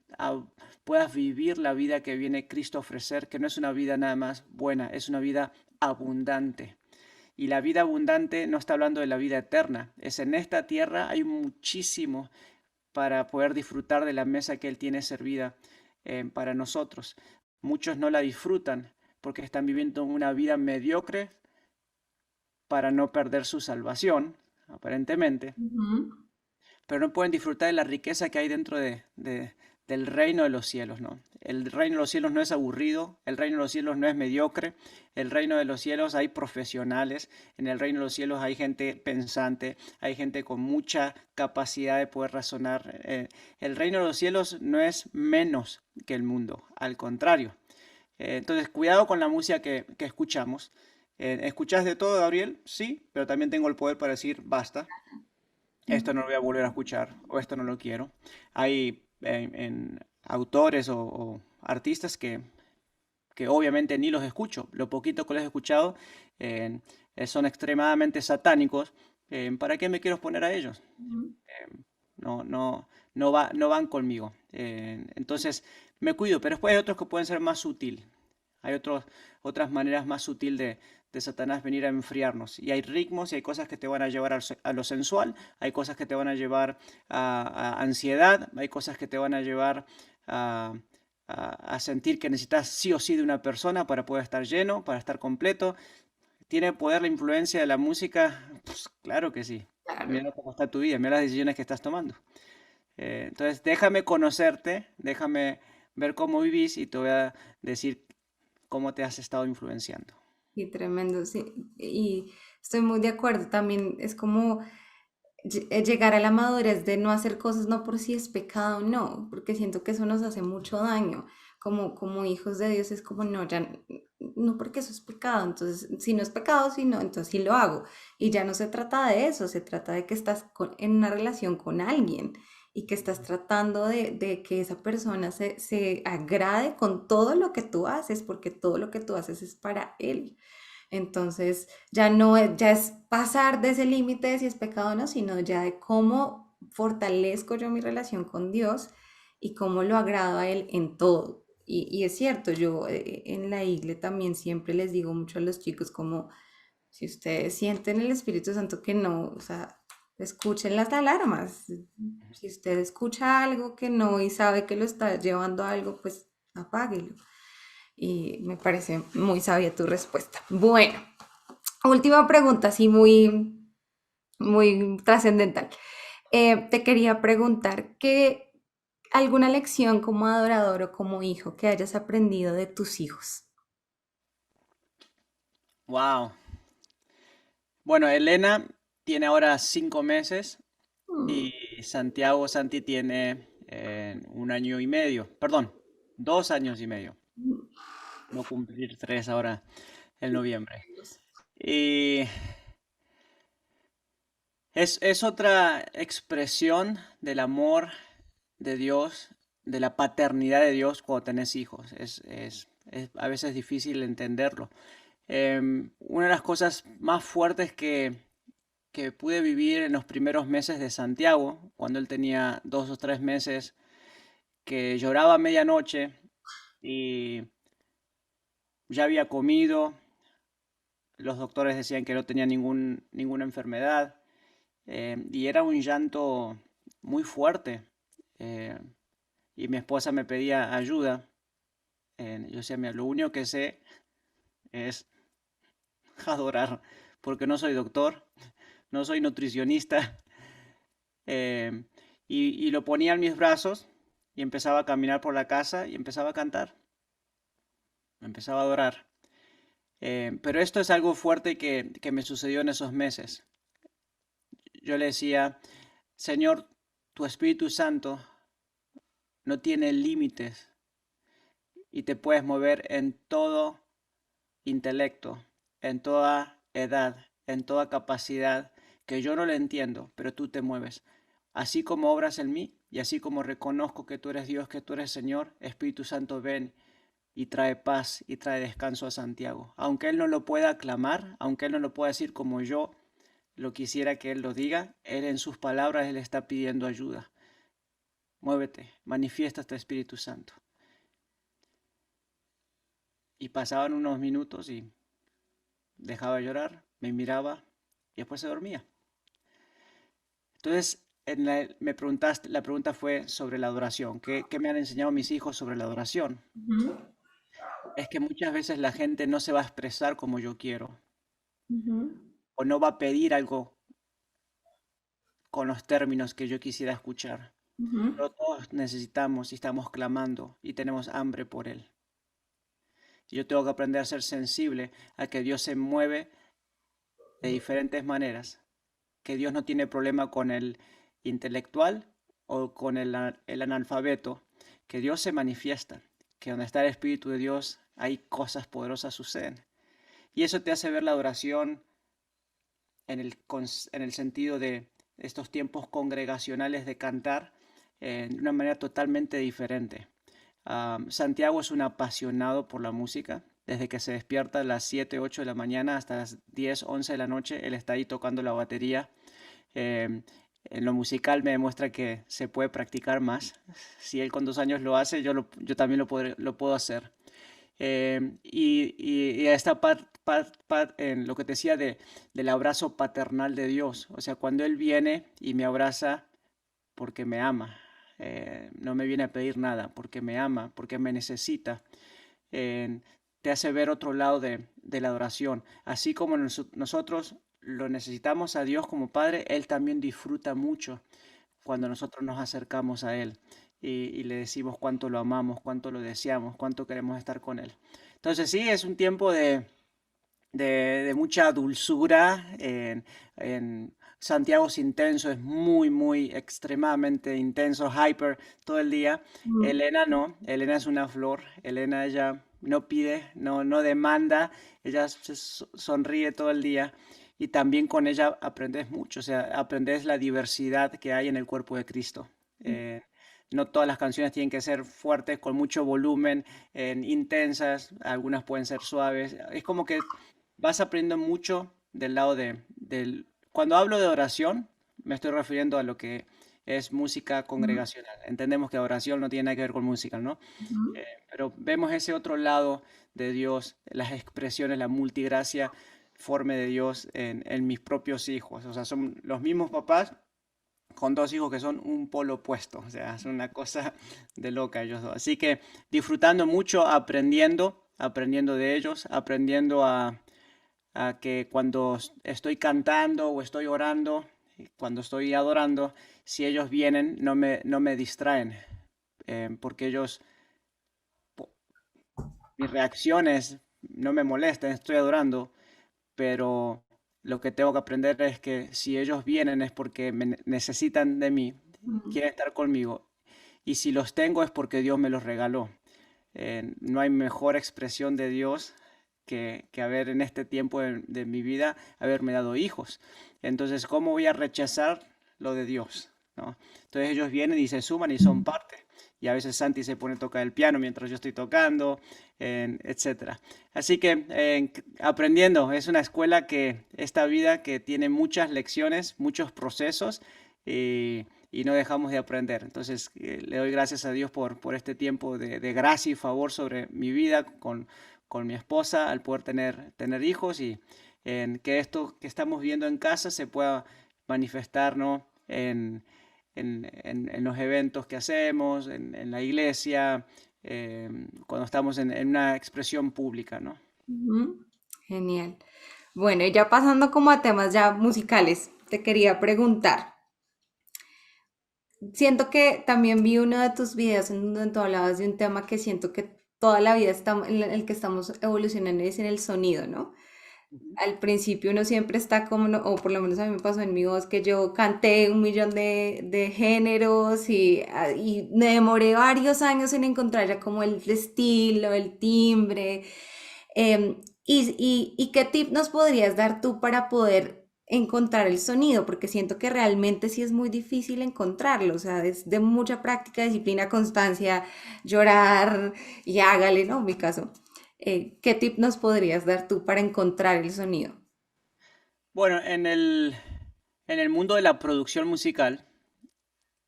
S1: puedas vivir la vida que viene Cristo a ofrecer, que no es una vida nada más buena, es una vida abundante. Y la vida abundante no está hablando de la vida eterna, es en esta tierra hay muchísimo para poder disfrutar de la mesa que Él tiene servida para nosotros. Muchos no la disfrutan porque están viviendo una vida mediocre para no perder su salvación, aparentemente,
S2: Ujú.
S1: pero no pueden disfrutar de la riqueza que hay dentro del reino de los cielos, ¿no? El reino de los cielos no es aburrido, el reino de los cielos no es mediocre, el reino de los cielos hay profesionales, en el reino de los cielos hay gente pensante, hay gente con mucha capacidad de poder razonar. El reino de los cielos no es menos que el mundo, al contrario. Entonces, cuidado con la música que escuchamos. ¿Escuchas de todo, Gabriel? Sí, pero también tengo el poder para decir basta, esto no lo voy a volver a escuchar o esto no lo quiero. Hay autores o artistas que que obviamente ni los escucho. Lo poquito que los he escuchado son extremadamente satánicos. ¿Para qué me quiero poner a ellos?
S2: Ujú.
S1: No, no, no van conmigo. Entonces me cuido, pero después hay otros que pueden ser más sutil. Hay otras maneras más sutil de Satanás venir a enfriarnos. Y hay ritmos y hay cosas que te van a llevar a lo sensual, hay cosas que te van a llevar a ansiedad, hay cosas que te van a llevar a, a sentir que necesitas sí o sí de una persona para poder estar lleno, para estar completo. ¿Tiene poder la influencia de la música? Pues claro que sí.
S2: Claro.
S1: Mira cómo está tu vida, mira las decisiones que estás tomando. Entonces, déjame conocerte, déjame ver cómo vivís y te voy a decir cómo te has estado influenciando.
S2: Y tremendo, sí. Y estoy muy de acuerdo. También es como llegar a la madurez de no hacer cosas no por si es pecado o no, porque siento que eso nos hace mucho daño. Como hijos de Dios es como, no, ya no porque eso es pecado, entonces si no es pecado, si no, entonces sí lo hago. Y ya no se trata de eso, se trata de que estás en una relación con alguien y que estás tratando de que esa persona se agrade con todo lo que tú haces, porque todo lo que tú haces es para él. Entonces, ya no es, ya es pasar de ese límite de si es pecado o no, sino ya de cómo fortalezco yo mi relación con Dios y cómo lo agrado a Él en todo. Y es cierto, yo en la iglesia también siempre les digo mucho a los chicos como, si ustedes sienten el Espíritu Santo que no, o sea, escuchen las alarmas. Si usted escucha algo que no y sabe que lo está llevando a algo, pues apáguelo. Y me parece muy sabia tu respuesta. Bueno, última pregunta, así muy trascendental. Te quería preguntar que alguna lección como adorador o como hijo que hayas aprendido de tus hijos.
S1: Wow. Bueno, Elena tiene ahora 5 meses
S2: Mm,
S1: y Santi tiene 1 año y medio. Perdón, 2 años y medio. No cumplir 3 ahora en noviembre. Y es otra expresión del amor de Dios, de la paternidad de Dios cuando tenés hijos. Es a veces difícil entenderlo. Una de las cosas más fuertes que pude vivir en los primeros meses de Santiago, cuando él tenía 2 o 3 meses, que lloraba a medianoche y ya había comido, los doctores decían que no tenía ninguna enfermedad, y era un llanto muy fuerte. eh, y mi esposa me pedía ayuda. Yo decía, mira, lo único que sé es adorar, porque no soy doctor, no soy nutricionista. eh, y lo ponía en mis brazos y empezaba a caminar por la casa y empezaba a cantar, empezaba a adorar. Pero esto es algo fuerte que me sucedió en esos meses. Yo le decía, Señor, tu Espíritu Santo no tiene límites y te puedes mover en todo intelecto, en toda edad, en toda capacidad, que yo no lo entiendo, pero tú te mueves. Así como obras en mí y así como reconozco que tú eres Dios, que tú eres Señor, Espíritu Santo, ven y trae paz y trae descanso a Santiago. Aunque Él no lo pueda aclamar, aunque Él no lo pueda decir como yo lo quisiera que Él lo diga, Él en sus palabras Él está pidiendo ayuda. Muévete, manifiesta este Espíritu Santo. Y pasaban unos minutos y dejaba de llorar, me miraba y después se dormía. Entonces, me preguntaste, la pregunta fue sobre la adoración. ¿Qué me han enseñado mis hijos sobre la adoración?
S2: ujú,
S1: Es que muchas veces la gente no se va a expresar como yo quiero
S2: ujú,
S1: o no va a pedir algo con los términos que yo quisiera escuchar.
S2: ujú.
S1: Pero todos necesitamos y estamos clamando y tenemos hambre por Él. Y yo tengo que aprender a ser sensible a que Dios se mueve de diferentes maneras, que Dios no tiene problema con el intelectual o con el analfabeto, que Dios se manifiesta, que donde está el Espíritu de Dios hay cosas poderosas suceden. Y eso te hace ver la adoración en el sentido de estos tiempos congregacionales de cantar de una manera totalmente diferente. Santiago es un apasionado por la música. Desde que se despierta a las 7, 8 de la mañana hasta las 10, 11 de la noche, él está ahí tocando la batería. Em, en lo musical me demuestra que se puede practicar más. Si él con 2 años lo hace, yo también lo puedo hacer. Y a esta en lo que te decía del abrazo paternal de Dios. O sea, cuando Él viene y me abraza porque me ama. No me viene a pedir nada, porque me ama, porque me necesita. eh, Te hace ver otro lado de la adoración. Así como nosotros lo necesitamos a Dios como Padre, Él también disfruta mucho cuando nosotros nos acercamos a Él y le decimos cuánto lo amamos, cuánto lo deseamos, cuánto queremos estar con Él. Entonces sí, es un tiempo de mucha dulzura. Santiago es intenso, es muy, muy extremadamente intenso, hyper todo el día.
S2: Mm.
S1: Elena no, Elena es una flor. Elena ella no pide, no demanda, ella sonríe todo el día y también con ella aprendes mucho, o sea, aprendes la diversidad que hay en el cuerpo de Cristo. Eh, no todas las canciones tienen que ser fuertes, con mucho volumen, intensas, algunas pueden ser suaves. Es como que vas aprendiendo mucho del lado Cuando hablo de oración, me estoy refiriendo a lo que es música
S2: Ujú,
S1: congregacional. Entendemos que oración no tiene nada que ver con música, ¿no?
S2: ujú,
S1: Pero vemos ese otro lado de Dios, las expresiones, la multigracia forme de Dios en mis propios hijos. O sea, son los mismos papás con dos hijos que son un polo opuesto. O sea, es una cosa de loca ellos dos. Así que disfrutando mucho, aprendiendo de ellos, aprendiendo a que cuando estoy cantando o estoy orando, cuando estoy adorando, si ellos vienen, no me distraen, porque mis reacciones no me molestan, estoy adorando, pero lo que tengo que aprender es que si ellos vienen es porque me necesitan de mí,
S2: ujú.
S1: quieren estar conmigo, y si los tengo es porque Dios me los regaló. No hay mejor expresión de Dios que haber en este tiempo de mi vida, haberme dado hijos. Entonces, ¿cómo voy a rechazar lo de Dios? ¿No? Entonces ellos vienen y se suman y son parte. Y a veces Santi se pone a tocar el piano mientras yo estoy tocando, etcétera. Así que aprendiendo, es una escuela que, esta vida que tiene muchas lecciones, muchos procesos, y no dejamos de aprender. Entonces, le doy gracias a Dios por este tiempo de gracia y favor sobre mi vida con mi esposa al poder tener hijos y en que esto que estamos viendo en casa se pueda manifestar, ¿no? En los eventos que hacemos, en la iglesia, cuando estamos en una expresión pública, ¿no?
S2: Ujú. Genial. Bueno, y ya pasando como a temas ya musicales, te quería preguntar. Siento que también vi uno de tus videos en donde tú hablabas de un tema que siento que toda la vida estamos, en el que estamos evolucionando y es en el sonido, ¿no?
S1: Ujú.
S2: Al principio uno siempre está como, o por lo menos a mí me pasó en mi voz, que yo canté un millón de géneros y me demoré varios años en encontrar ya como el estilo, el timbre. ¿Y qué tip nos podrías dar tú para poder encontrar el sonido? Porque siento que realmente sí es muy difícil encontrarlo, o sea, es de mucha práctica, disciplina, constancia, llorar y hágale, ¿no? En mi caso. ¿Qué tip nos podrías dar tú para encontrar el sonido?
S1: Bueno, en el mundo de la producción musical,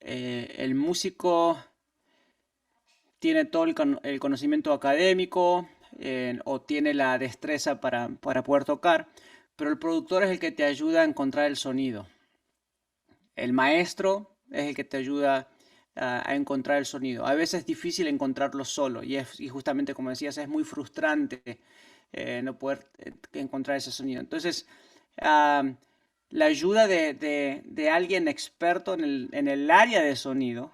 S1: el músico tiene todo el conocimiento académico, o tiene la destreza para poder tocar, pero el productor es el que te ayuda a encontrar el sonido. El maestro es el que te ayuda a encontrar el sonido. A veces es difícil encontrarlo solo y justamente como decías, es muy frustrante no poder encontrar ese sonido. Entonces, ah, la ayuda de alguien experto en el área de sonido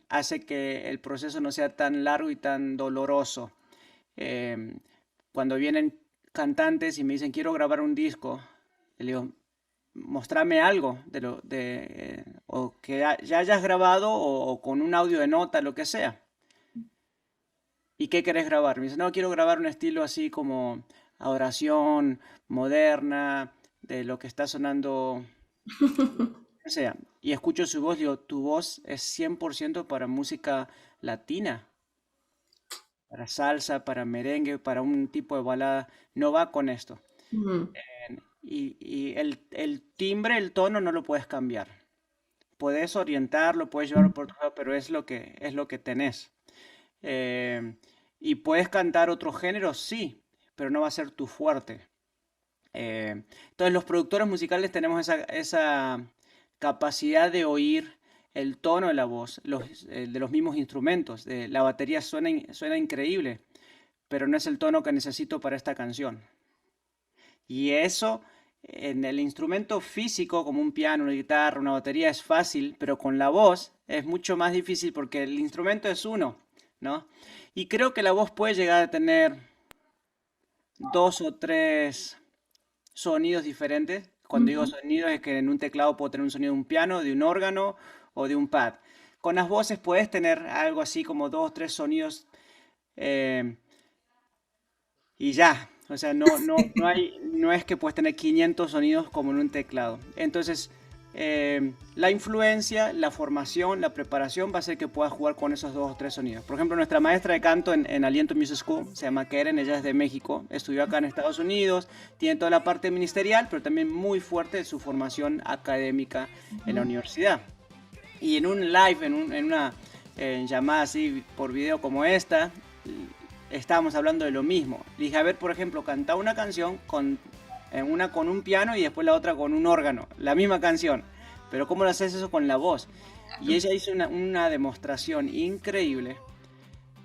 S1: hace que el proceso no sea tan largo y tan doloroso. Em, Cuando vienen cantantes y me dicen, quiero grabar un disco, le digo, mostrame algo o que ya hayas grabado o con un audio de nota, lo que sea. ¿Y qué querés grabar? Me dice, no, quiero grabar un estilo así como adoración moderna, de lo que está sonando, o sea, y escucho su voz, digo, tu voz es 100% para música latina. para salsa, para merengue, para un tipo de balada, no va con esto.
S2: Ujú.
S1: Y el timbre, el tono no lo puedes cambiar. Puedes orientarlo, puedes llevarlo por otro lado, pero es lo que tenés. Eh, y puedes cantar otro género, sí, pero no va a ser tu fuerte. Entonces los productores musicales tenemos esa capacidad de oír el tono de la voz, de los mismos instrumentos. La batería suena increíble, pero no es el tono que necesito para esta canción. Y eso en el instrumento físico, como un piano, una guitarra, una batería, es fácil, pero con la voz es mucho más difícil porque el instrumento es uno, ¿no? Y creo que la voz puede llegar a tener dos o tres sonidos diferentes. Cuando digo
S2: Ujú.
S1: sonidos es que en un teclado puedo tener un sonido de un piano, de un órgano o de un pad. Con las voces puedes tener algo así como dos o tres sonidos eh, y ya. O sea, no es que puedes tener 500 sonidos como en un teclado. Entonces, la influencia, la formación, la preparación va a hacer que puedas jugar con esos dos o tres sonidos. Por ejemplo, nuestra maestra de canto en Aliento Music School se llama Keren, ella es de México, estudió acá en Estados Unidos, tiene toda la parte ministerial, pero también muy fuerte su formación académica en la universidad. Y en un live, en una llamada así por video como esta, estábamos hablando de lo mismo. Le dije, a ver, por ejemplo, canta una canción una con un piano y después la otra con un órgano. La misma canción. Pero ¿cómo lo haces eso con la voz? Y ella hizo una demostración increíble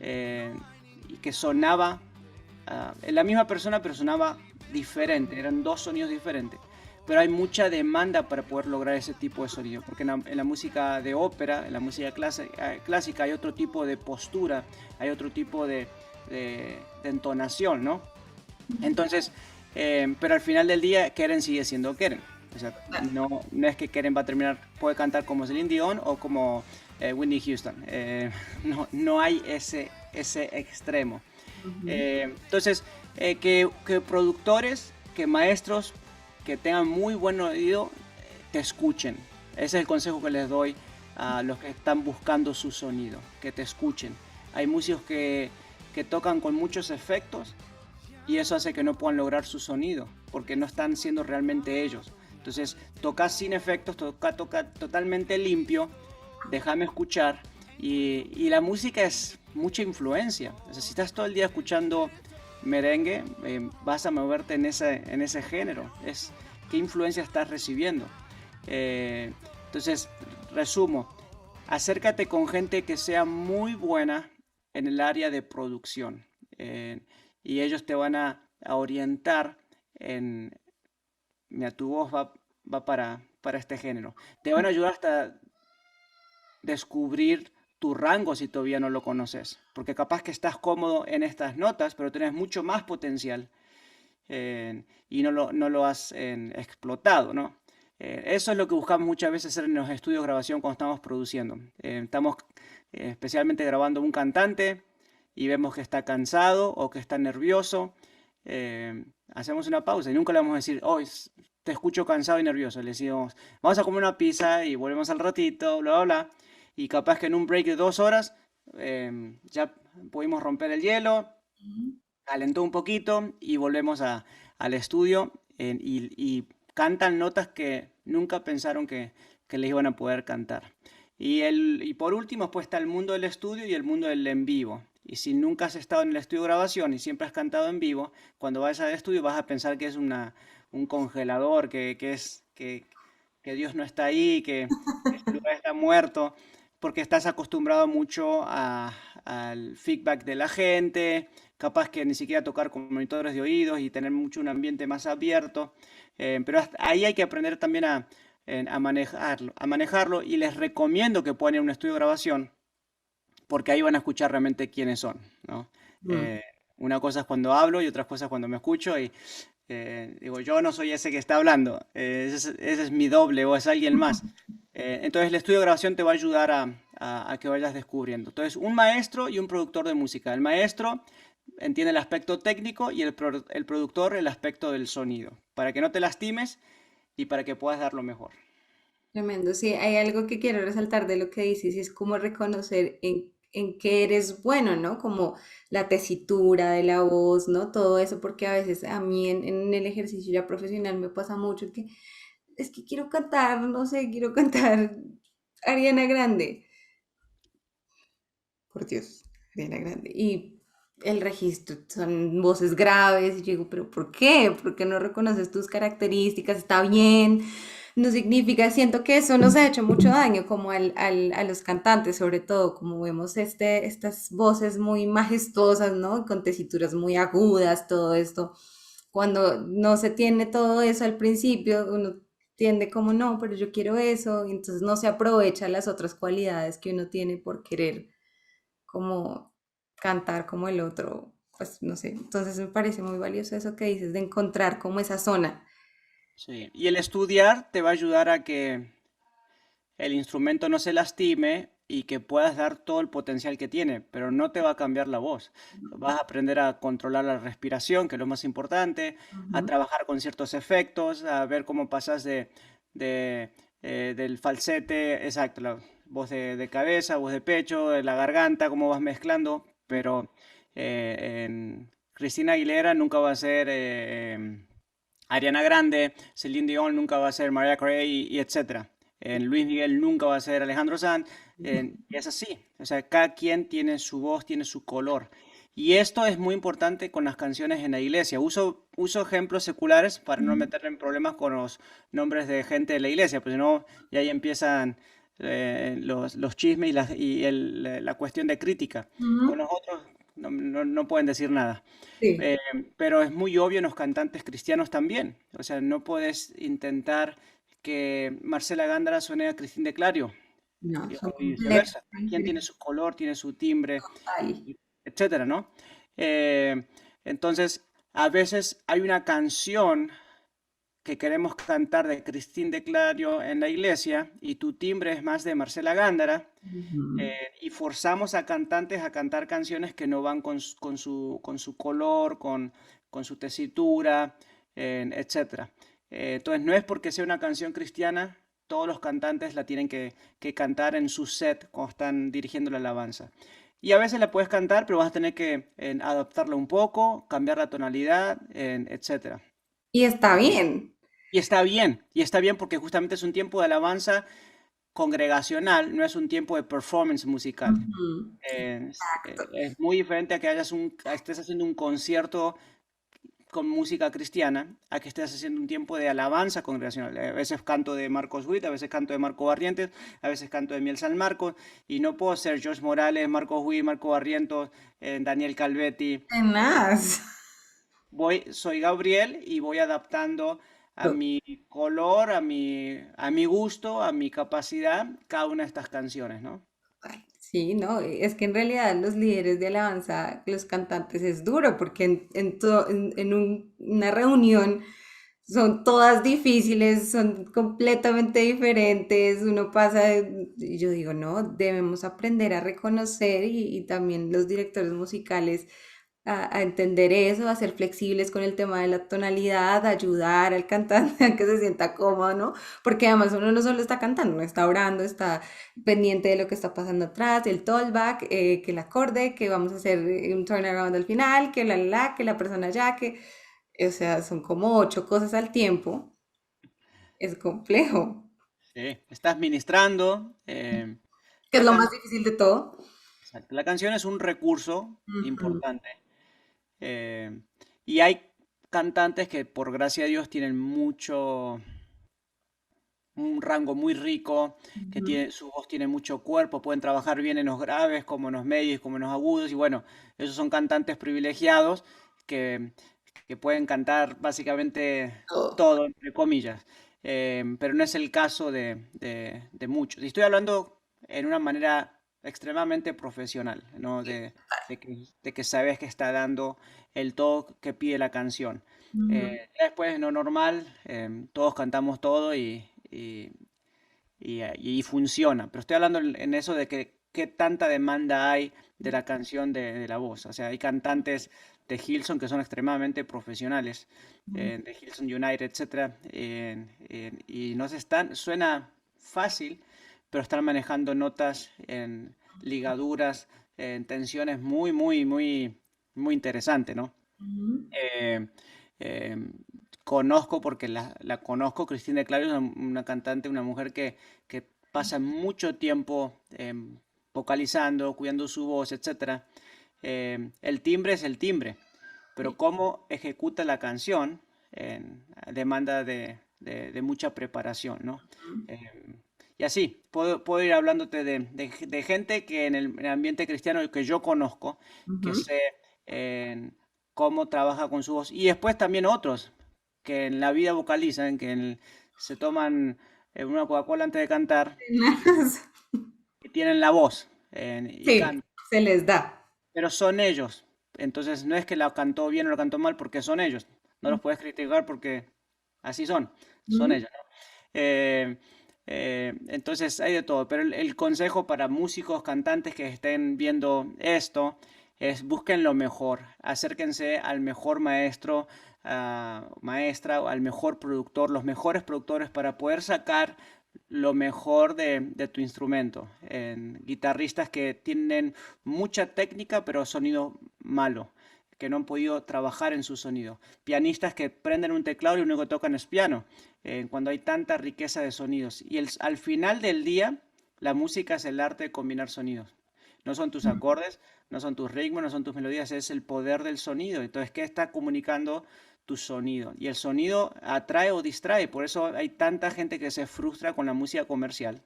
S1: y que sonaba, la misma persona, pero sonaba diferente. Eran dos sonidos diferentes. Pero hay mucha demanda para poder lograr ese tipo de sonido, porque en la música de ópera, en la música clásica, hay otro tipo de postura, hay otro tipo de entonación, ¿no? Entonces, pero al final del día, Keren sigue siendo Keren. O sea, no es que Keren va a terminar, puede cantar como Celine Dion o como Whitney Houston. No hay ese extremo.
S2: Ujú.
S1: Entonces, que productores, que maestros que tengan muy buen oído, te escuchen. Ese es el consejo que les doy a los que están buscando su sonido, que te escuchen. Hay músicos que tocan con muchos efectos y eso hace que no puedan lograr su sonido, porque no están siendo realmente ellos. Entonces, toca sin efectos, toca totalmente limpio, déjame escuchar. Y la música es mucha influencia. O sea, si estás todo el día escuchando merengue, vas a moverte en ese género. ¿Qué influencia estás recibiendo? Entonces, resumo, acércate con gente que sea muy buena en el área de producción. Eh, y ellos te van a orientar en, mira, tu voz va para este género. Te van a ayudar hasta descubrir tu rango si todavía no lo conoces, porque capaz que estás cómodo en estas notas, pero tienes mucho más potencial y no lo has explotado, ¿no? Eso es lo que buscamos muchas veces hacer en los estudios de grabación cuando estamos produciendo. Estamos especialmente grabando un cantante y vemos que está cansado o que está nervioso. Hacemos una pausa y nunca le vamos a decir, hoy te escucho cansado y nervioso. Le decimos, vamos a comer una pizza y volvemos al ratito, bla, bla, bla. Y capaz que en un break de 2 horas ya pudimos romper el hielo, calentó un poquito y volvemos al estudio y cantan notas que nunca pensaron que les iban a poder cantar. Y por último, pues está el mundo del estudio y el mundo del en vivo. Y si nunca has estado en el estudio de grabación y siempre has cantado en vivo, cuando vayas al estudio vas a pensar que es un congelador, que Dios no está ahí, que ese lugar está muerto, porque estás acostumbrado mucho al feedback de la gente, capaz que ni siquiera tocar con monitores de oídos y tener mucho un ambiente más abierto. Pero ahí hay que aprender también a manejarlo y les recomiendo que puedan ir a un estudio de grabación porque ahí van a escuchar realmente quiénes son, ¿no?
S2: Mm.
S1: Una cosa es cuando hablo y otras cosas cuando me escucho y digo, yo no soy ese que está hablando, ese es mi doble o es alguien más. Entonces el estudio de grabación te va a ayudar a que vayas descubriendo. Entonces un maestro y un productor de música. El maestro entiende el aspecto técnico y el productor el aspecto del sonido, para que no te lastimes y para que puedas dar lo mejor.
S2: Tremendo, sí, hay algo que quiero resaltar de lo que dices y es cómo reconocer en qué eres bueno, ¿no? Como la tesitura de la voz, ¿no? Todo eso, porque a veces a mí en el ejercicio ya profesional me pasa mucho que es que quiero cantar, no sé, quiero cantar Ariana Grande, por Dios, Ariana Grande. Y el registro son voces graves y yo digo, pero ¿por qué? ¿Por qué no reconoces tus características? Está bien, no significa, siento que eso nos ha hecho mucho daño como a los cantantes, sobre todo, como vemos estas voces muy majestuosas, ¿no? Con tesituras muy agudas, todo esto. Cuando no se tiene todo eso al principio, uno tiende como no, pero yo quiero eso, y entonces no se aprovecha las otras cualidades que uno tiene por querer como cantar como el otro, pues no sé, entonces me parece muy valioso eso que dices de encontrar como esa zona.
S1: Sí. Y el estudiar te va a ayudar a que el instrumento no se lastime y que puedas dar todo el potencial que tiene, pero no te va a cambiar la voz. Vas a aprender a controlar la respiración, que es lo más importante, a
S2: Ujú,
S1: trabajar con ciertos efectos, a ver cómo pasas del falsete, exacto, la voz de cabeza, voz de pecho, de la garganta, cómo vas mezclando, pero Cristina Aguilera nunca va a ser Ariana Grande, Celine Dion nunca va a ser Mariah Carey y etcétera. Luis Miguel nunca va a ser Alejandro Sanz. Y es así. O sea, cada quien tiene su voz, tiene su color. Y esto es muy importante con las canciones en la iglesia. Uso ejemplos seculares para no
S2: ujú,
S1: meterme en problemas con los nombres de gente de la iglesia, pues si no, ya ahí empiezan los chismes la cuestión de crítica. Con
S2: ujú.
S1: los otros no pueden decir nada.
S2: Sí,
S1: Eh, pero es muy obvio en los cantantes cristianos también. O sea, no puedes intentar que Marcela Gándara suene a Cristín de Clario
S2: no, son
S1: o viceversa.
S2: completamente
S1: Quien tiene
S2: diferentes.
S1: su color, tiene su timbre,
S2: Ay,
S1: etcétera, ¿no? Eh, entonces, a veces hay una canción que queremos cantar de Cristín de Clario en la iglesia y tu timbre es más de Marcela Gándara
S2: ujú.
S1: y forzamos a cantantes a cantar canciones que no van con su color, con su tesitura, etcétera. Entonces, no es porque sea una canción cristiana, todos los cantantes la tienen que cantar en su set cuando están dirigiendo la alabanza. Y a veces la puedes cantar, pero vas a tener que adaptarla un poco, cambiar la tonalidad, etcétera.
S2: Y está bien.
S1: Y está bien porque justamente es un tiempo de alabanza congregacional, no es un tiempo de performance musical.
S2: Ujú, exacto.
S1: Es muy diferente a que estés haciendo un concierto con música cristiana, a que estés haciendo un tiempo de alabanza congregacional. A veces canto de Marcos Witt, a veces canto de Marco Barrientos, a veces canto de Miel San Marcos, y no puedo ser George Morales, Marcos Witt, Marco Barrientos, Daniel Calvetti.
S2: Tenaz.
S1: Soy Gabriel y voy adaptando a mi color, a mi gusto, a mi capacidad, cada una de estas canciones, ¿no?
S2: Total. Sí, no, es que en realidad los líderes de alabanza, los cantantes es duro porque una reunión son todas difíciles, son completamente diferentes, uno pasa, y yo digo, no, debemos aprender a reconocer y también los directores musicales a entender eso, a ser flexibles con el tema de la tonalidad, a ayudar al cantante a que se sienta cómodo, ¿no? Porque además uno no solo está cantando, uno está orando, está pendiente de lo que está pasando atrás, el tollback, que el acorde, que vamos a hacer un turnaround al final, que que la persona ya, que, o sea, son como 8 cosas al tiempo, es complejo,
S1: Sí, estás ministrando.
S2: que es
S1: La
S2: lo más
S1: can-
S2: difícil de todo.
S1: Exacto, la canción es un recurso
S2: Ujú,
S1: importante. eh, y hay cantantes que, por gracia de Dios, tienen un rango muy rico,
S2: ujú.
S1: su voz tiene mucho cuerpo, pueden trabajar bien en los graves, como en los medios, como en los agudos, y bueno, esos son cantantes privilegiados que, que pueden cantar básicamente
S2: Todo.
S1: todo, entre comillas. Pero no es el caso de muchos. Y estoy hablando en una manera extremadamente profesional, ¿no? De que sabes que está dando el toque que pide la canción.
S2: Ujú.
S1: Ya después, no normal, todos cantamos todo y funciona. Pero estoy hablando en eso de que qué tanta demanda hay de la canción de la voz. O sea, hay cantantes de Hillsong que son extremadamente profesionales, de Hillsong United, etcétera, y no se suena fácil, pero están manejando notas en ligaduras tensiones muy, muy, muy, muy interesantes, ¿no?
S2: Ujú.
S1: Eh, eh, Conozco, porque la conozco, Cristina de Clario es una cantante, una mujer que pasa mucho tiempo vocalizando, cuidando su voz, etcétera. El timbre es el timbre, pero
S2: Sí.
S1: cómo ejecuta la canción demanda de mucha preparación, ¿no?
S2: Ujú.
S1: Y así, puedo ir hablándote de gente que en el ambiente cristiano que yo conozco, que
S2: Ujú.
S1: sé cómo trabaja con su voz. Y después también otros que en la vida vocalizan, se toman una Coca-Cola antes de cantar y tienen la voz y
S2: Sí,
S1: cantan.
S2: se les da.
S1: Pero son ellos. Entonces no es que la cantó bien o la cantó mal porque son ellos. No los puedes criticar porque así son
S2: Ujú.
S1: ellos, ¿no? Eh, entonces hay de todo. Pero el consejo para músicos, cantantes que estén viendo esto es busquen lo mejor. Acérquense al mejor maestro, maestra, o al mejor productor, los mejores productores para poder sacar lo mejor de tu instrumento. Guitarristas que tienen mucha técnica, pero sonido malo, que no han podido trabajar en su sonido. Pianistas que prenden un teclado y lo único que tocan es piano, cuando hay tanta riqueza de sonidos. Y al final del día, la música es el arte de combinar sonidos. No son tus acordes, no son tus ritmos, no son tus melodías, es el poder del sonido. Entonces, ¿qué está comunicando tu sonido? Y el sonido atrae o distrae. Por eso hay tanta gente que se frustra con la música comercial.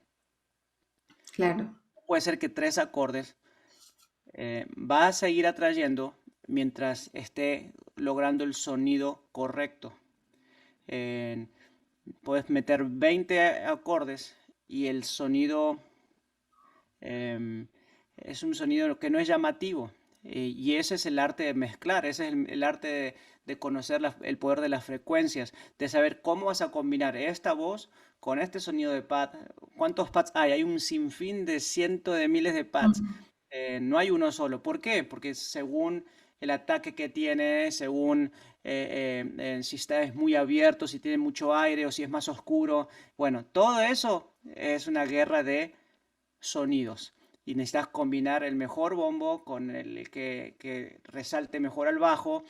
S2: Claro.
S1: Puede ser que tres acordes va a seguir atrayendo mientras esté logrando el sonido correcto. Eh, Puedes meter 20 acordes y el sonido em, es un sonido que no es llamativo. Y ese es el arte de mezclar, ese es el arte de conocer el poder de las frecuencias, de saber cómo vas a combinar esta voz con este sonido de pad. ¿Cuántos pads hay? Hay un sinfín de cientos de miles de pads.
S2: Ujú.
S1: No hay uno solo. ¿Por qué? Porque según el ataque que tiene, según si está muy abierto, si tiene mucho aire o si es más oscuro, bueno, todo eso es una guerra de sonidos. Y necesitas combinar el mejor bombo con el que resalte mejor al bajo,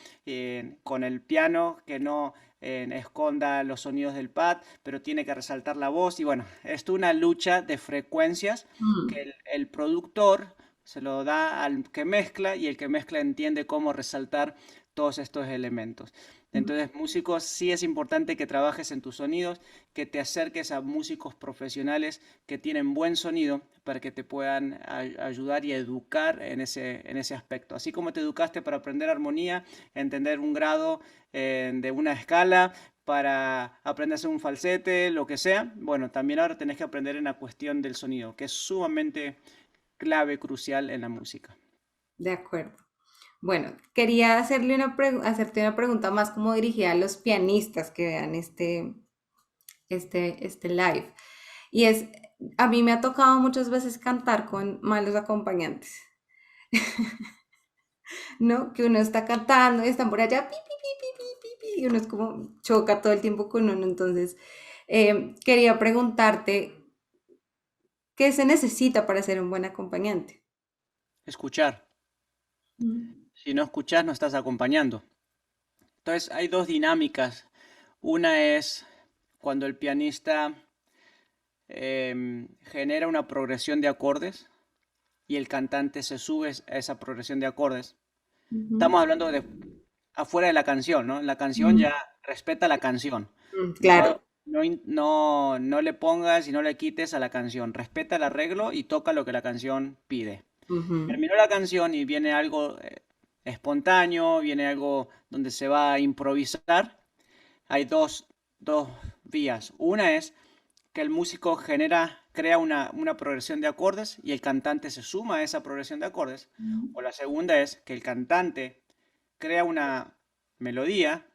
S1: con el piano que no esconda los sonidos del pad, pero tiene que resaltar la voz. Y bueno, es una lucha de frecuencias que
S2: Mm.
S1: el productor se lo da al que mezcla y el que mezcla entiende cómo resaltar todos estos elementos. Entonces, músicos, sí es importante que trabajes en tus sonidos, que te acerques a músicos profesionales que tienen buen sonido para que te puedan ayudar y educar en ese aspecto. Así como te educaste para aprender armonía, entender un grado de una escala, para aprender a hacer un falsete, lo que sea, bueno, también ahora tenés que aprender en la cuestión del sonido, que es sumamente clave, crucial en la música.
S2: De acuerdo. Bueno, quería hacerte una pregunta más como dirigida a los pianistas que vean este live. Y es, a mí me ha tocado muchas veces cantar con malos acompañantes, ¿no? Que uno está cantando y están por allá, pi, pi, pi, pi, pi, pi, pi, y uno es como choca todo el tiempo con uno. Entonces, quería preguntarte, ¿qué se necesita para ser un buen acompañante?
S1: Escuchar.
S2: Mm.
S1: Si no escuchás, no estás acompañando. Entonces, hay dos dinámicas. Una es cuando el pianista genera una progresión de acordes y el cantante se sube a esa progresión de acordes.
S2: Ujú.
S1: Estamos hablando de afuera de la canción, ¿no? La canción
S2: Mm.
S1: ya respeta la canción. No,
S2: Claro.
S1: no le pongas y no le quites a la canción. Respeta el arreglo y toca lo que la canción pide.
S2: Ujú.
S1: Terminó la canción y viene algo espontáneo, viene algo donde se va a improvisar. Hay dos vías. Una es que el músico crea una progresión de acordes y el cantante se suma a esa progresión de acordes. O la segunda es que el cantante crea una melodía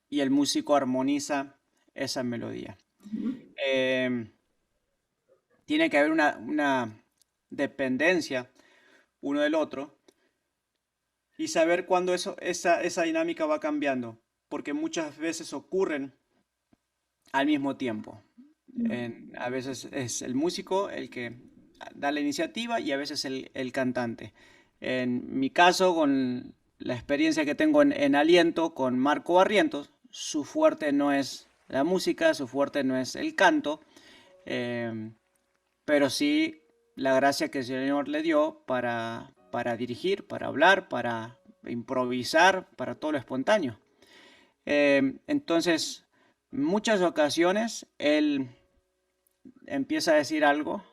S1: y el músico armoniza esa melodía.
S2: Ujú.
S1: Eh, Tiene que haber una dependencia uno del otro y saber cuándo esa dinámica va cambiando, porque muchas veces ocurren al mismo tiempo. A veces es el músico el que da la iniciativa y a veces el cantante. En mi caso, con la experiencia que tengo en aliento con Marco Barrientos, su fuerte no es la música, su fuerte no es el canto, eh, pero sí la gracia que el Señor le dio para dirigir, para hablar, para improvisar, para todo lo espontáneo. Entonces, muchas ocasiones él empieza a decir algo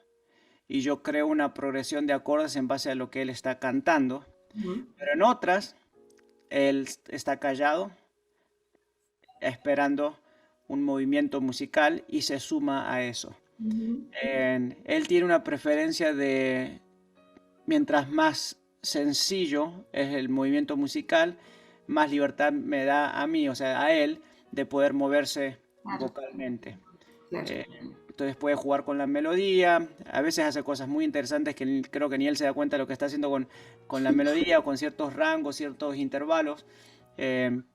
S1: y yo creo una progresión de acordes en base a lo que él está cantando,
S2: Ujú,
S1: pero en otras él está callado esperando un movimiento musical y se suma a eso.
S2: ujú.
S1: Él tiene una preferencia de mientras más sencillo es el movimiento musical, más libertad me da a mí, o sea, a él, de poder moverse
S2: Claro,
S1: vocalmente.
S2: claro.
S1: Eh, entonces puede jugar con la melodía, a veces hace cosas muy interesantes que creo que ni él se da cuenta de lo que está haciendo con la melodía o con ciertos rangos, ciertos intervalos,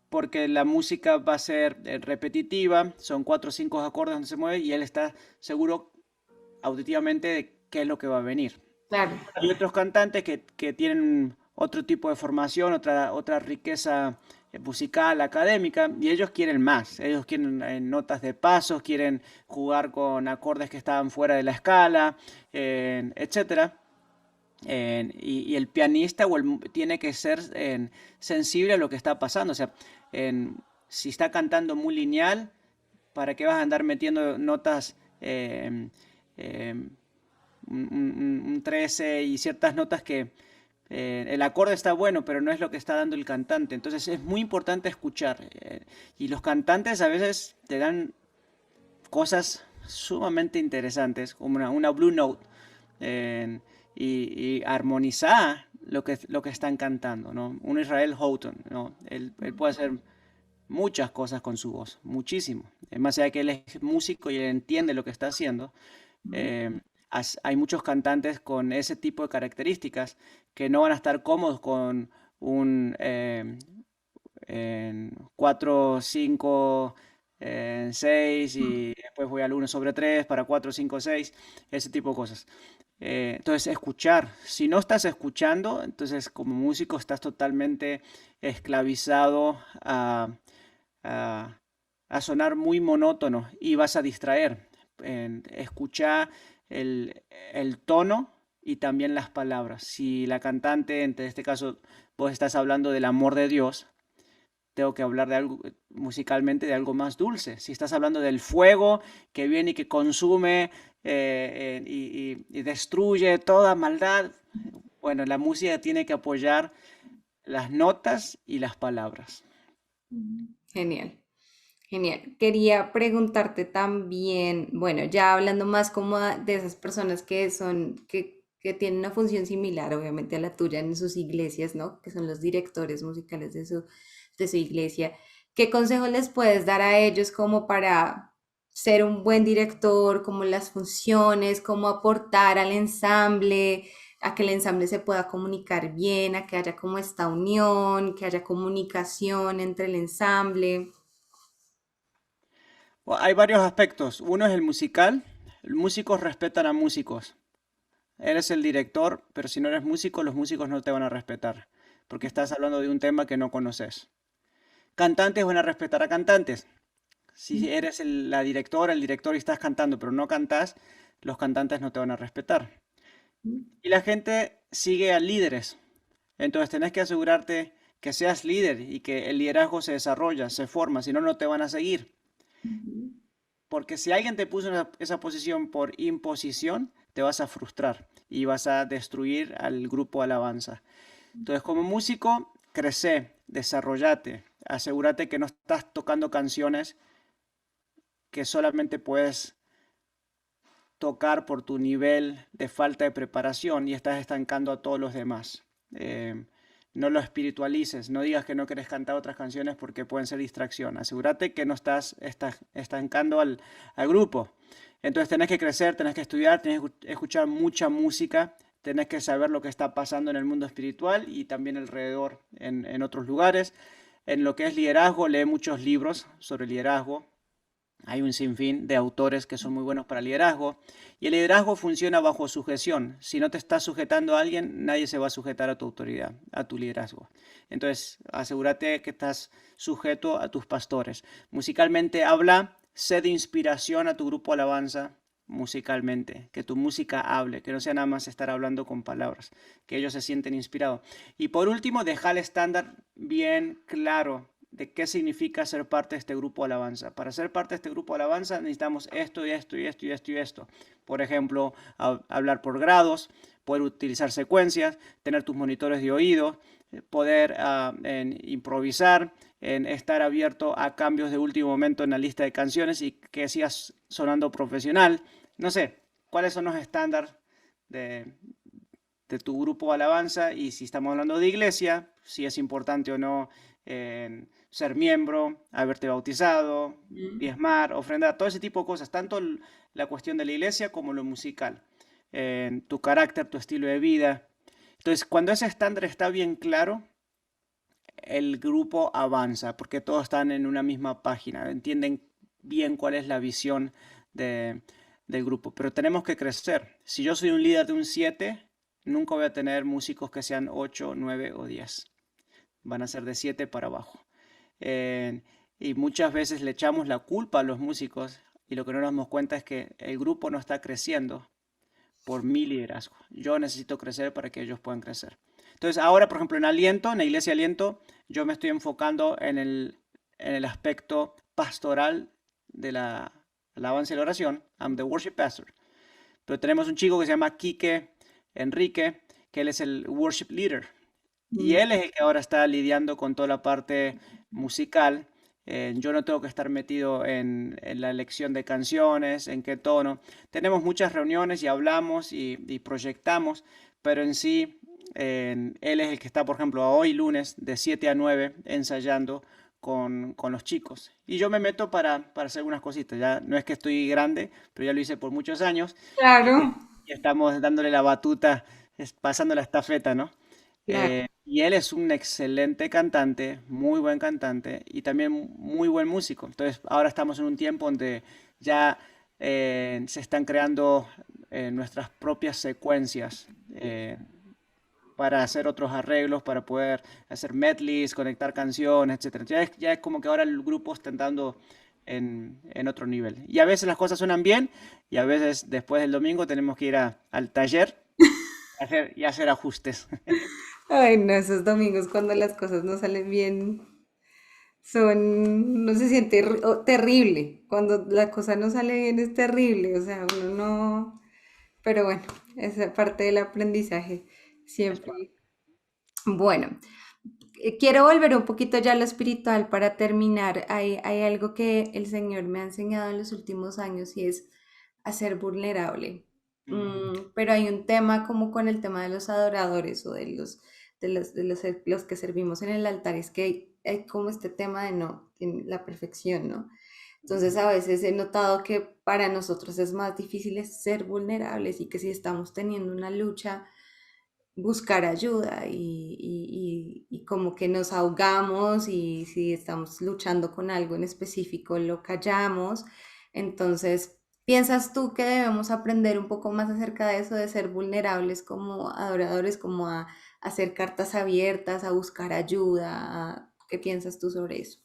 S1: porque la música va a ser repetitiva, son 4 o 5 acordes donde se mueve y él está seguro auditivamente de qué es lo que va a venir.
S2: Claro.
S1: Hay otros cantantes que tienen otro tipo de formación, otra riqueza musical, académica, y ellos quieren más. Ellos quieren notas de pasos, quieren jugar con acordes que estaban fuera de la escala, etcétera. Y el pianista tiene que ser sensible a lo que está pasando. O sea, si está cantando muy lineal, ¿para qué vas a andar metiendo notas un 13 y ciertas notas que el acorde está bueno, pero no es lo que está dando el cantante? Entonces es muy importante escuchar. Y los cantantes a veces te dan cosas sumamente interesantes, como una Blue Note, y armonizar lo que están cantando, ¿no? Un Israel Houghton, ¿no? Él puede hacer muchas cosas con su voz, muchísimo. Más allá de que él es músico y él entiende lo que está haciendo, eh, hay muchos cantantes con ese tipo de características que no van a estar cómodos con un 4, 5, 6 y después voy al 1/3 para 4, 5, 6, ese tipo de cosas. Entonces, escuchar. Si no estás escuchando, entonces como músico estás totalmente esclavizado a, a sonar muy monótono y vas a distraer. Escuchar el tono y también las palabras. Si la cantante, en este caso, vos estás hablando del amor de Dios, tengo que hablar de algo musicalmente de algo más dulce. Si estás hablando del fuego que viene y que consume y destruye toda maldad, bueno, la música tiene que apoyar las notas y las palabras.
S2: Genial. Genial. Quería preguntarte también, bueno, ya hablando más como de esas personas que son, que tienen una función similar, obviamente, a la tuya en sus iglesias, ¿no? Que son los directores musicales de su iglesia. ¿Qué consejos les puedes dar a ellos como para ser un buen director, como las funciones, cómo aportar al ensamble, a que el ensamble se pueda comunicar bien, a que haya como esta unión, que haya comunicación entre el ensamble?
S1: Hay varios aspectos. Uno es el musical. Los músicos respetan a músicos. Eres el director, pero si no eres músico, los músicos no te van a respetar, porque estás hablando de un tema que no conoces. Cantantes van a respetar a cantantes. Si eres la directora, el director y estás cantando, pero no cantas, los cantantes no te van a respetar. Y la gente sigue a líderes. Entonces tenés que asegurarte que seas líder y que el liderazgo se desarrolla, se forma, si no, no te van a seguir. Porque si alguien te puso en esa posición por imposición, te vas a frustrar y vas a destruir al grupo alabanza. Entonces, como músico, crece, desarrollate, asegúrate que no estás tocando canciones que solamente puedes tocar por tu nivel de falta de preparación y estás estancando a todos los demás. No lo espiritualices, no digas que no quieres cantar otras canciones porque pueden ser distracción. Asegúrate que no estás estancando al grupo. Entonces tenés que crecer, tenés que estudiar, tenés que escuchar mucha música, tenés que saber lo que está pasando en el mundo espiritual y también alrededor en otros lugares. En lo que es liderazgo, lee muchos libros sobre liderazgo. Hay un sinfín de autores que son muy buenos para liderazgo y el liderazgo funciona bajo sujeción. Si no te estás sujetando a alguien, nadie se va a sujetar a tu autoridad, a tu liderazgo. Entonces, asegúrate que estás sujeto a tus pastores. Musicalmente habla, sé de inspiración a tu grupo alabanza musicalmente, que tu música hable, que no sea nada más estar hablando con palabras, que ellos se sienten inspirados. Y por último, deja el estándar bien claro de qué significa ser parte de este grupo de alabanza. Para ser parte de este grupo de alabanza necesitamos esto y esto y esto y esto y esto. Por ejemplo, hablar por grados, poder utilizar secuencias, tener tus monitores de oído, poder en improvisar, en estar abierto a cambios de último momento en la lista de canciones y que sigas sonando profesional. No sé, ¿cuáles son los estándares de, de tu grupo de alabanza? Y si estamos hablando de iglesia, si es importante o no ser miembro, haberte bautizado,
S2: Mm.
S1: diezmar, ofrendar, todo ese tipo de cosas, tanto la cuestión de la iglesia como lo musical, tu carácter, tu estilo de vida. Entonces, cuando ese estándar está bien claro, el grupo avanza, porque todos están en una misma página, entienden bien cuál es la visión de, del grupo, pero tenemos que crecer. Si yo soy un líder de un 7, nunca voy a tener músicos que sean 8, 9 o 10. Van a ser de 7 para abajo. Eh, y muchas veces le echamos la culpa a los músicos y lo que no nos damos cuenta es que el grupo no está creciendo por mi liderazgo. Yo necesito crecer para que ellos puedan crecer. Entonces, ahora, por ejemplo, en Aliento, en la iglesia Aliento, yo me estoy enfocando en el aspecto pastoral de la alabanza y la oración. I'm the worship pastor. Pero tenemos un chico que se llama Quique Enrique, que él es el worship leader. Y
S2: Mm.
S1: él es el que ahora está lidiando con toda la parte musical. Yo no tengo que estar metido en la elección de canciones, en qué tono. Tenemos muchas reuniones y hablamos y proyectamos, pero en sí, él es el que está, por ejemplo, hoy lunes de 7 a 9 ensayando con los chicos. Y yo me meto para hacer unas cositas. Ya no es que estoy grande, pero ya lo hice por muchos años y,
S2: Claro,
S1: y estamos dándole la batuta, pasando la estafeta, ¿no?
S2: claro.
S1: Y él es un excelente cantante, muy buen cantante y también muy buen músico. Entonces, ahora estamos en un tiempo donde ya se están creando nuestras propias secuencias para hacer otros arreglos, para poder hacer medleys, conectar canciones, etcétera. Ya es como que ahora el grupo está andando en otro nivel. Y a veces las cosas suenan bien y a veces después del domingo tenemos que ir al taller y hacer ajustes.
S2: Ay, no, esos domingos cuando las cosas no salen bien son, no se siente terrible. Cuando la cosa no sale bien es terrible, o sea, uno no, pero bueno, esa parte del aprendizaje
S1: Es
S2: siempre.
S1: para-
S2: Bueno, quiero volver un poquito ya a lo espiritual para terminar. Hay algo que el Señor me ha enseñado en los últimos años y es a ser vulnerable. Pero hay un tema como con el tema de los adoradores o de los que servimos en el altar, es que hay como este tema de no, en la perfección, ¿no? Entonces a veces he notado que para nosotros es más difícil es ser vulnerables y que si estamos teniendo una lucha buscar ayuda y como que nos ahogamos y si estamos luchando con algo en específico lo callamos. Entonces, ¿piensas tú que debemos aprender un poco más acerca de eso, de ser vulnerables como adoradores, como a hacer cartas abiertas, a buscar ayuda? ¿Qué piensas tú sobre eso?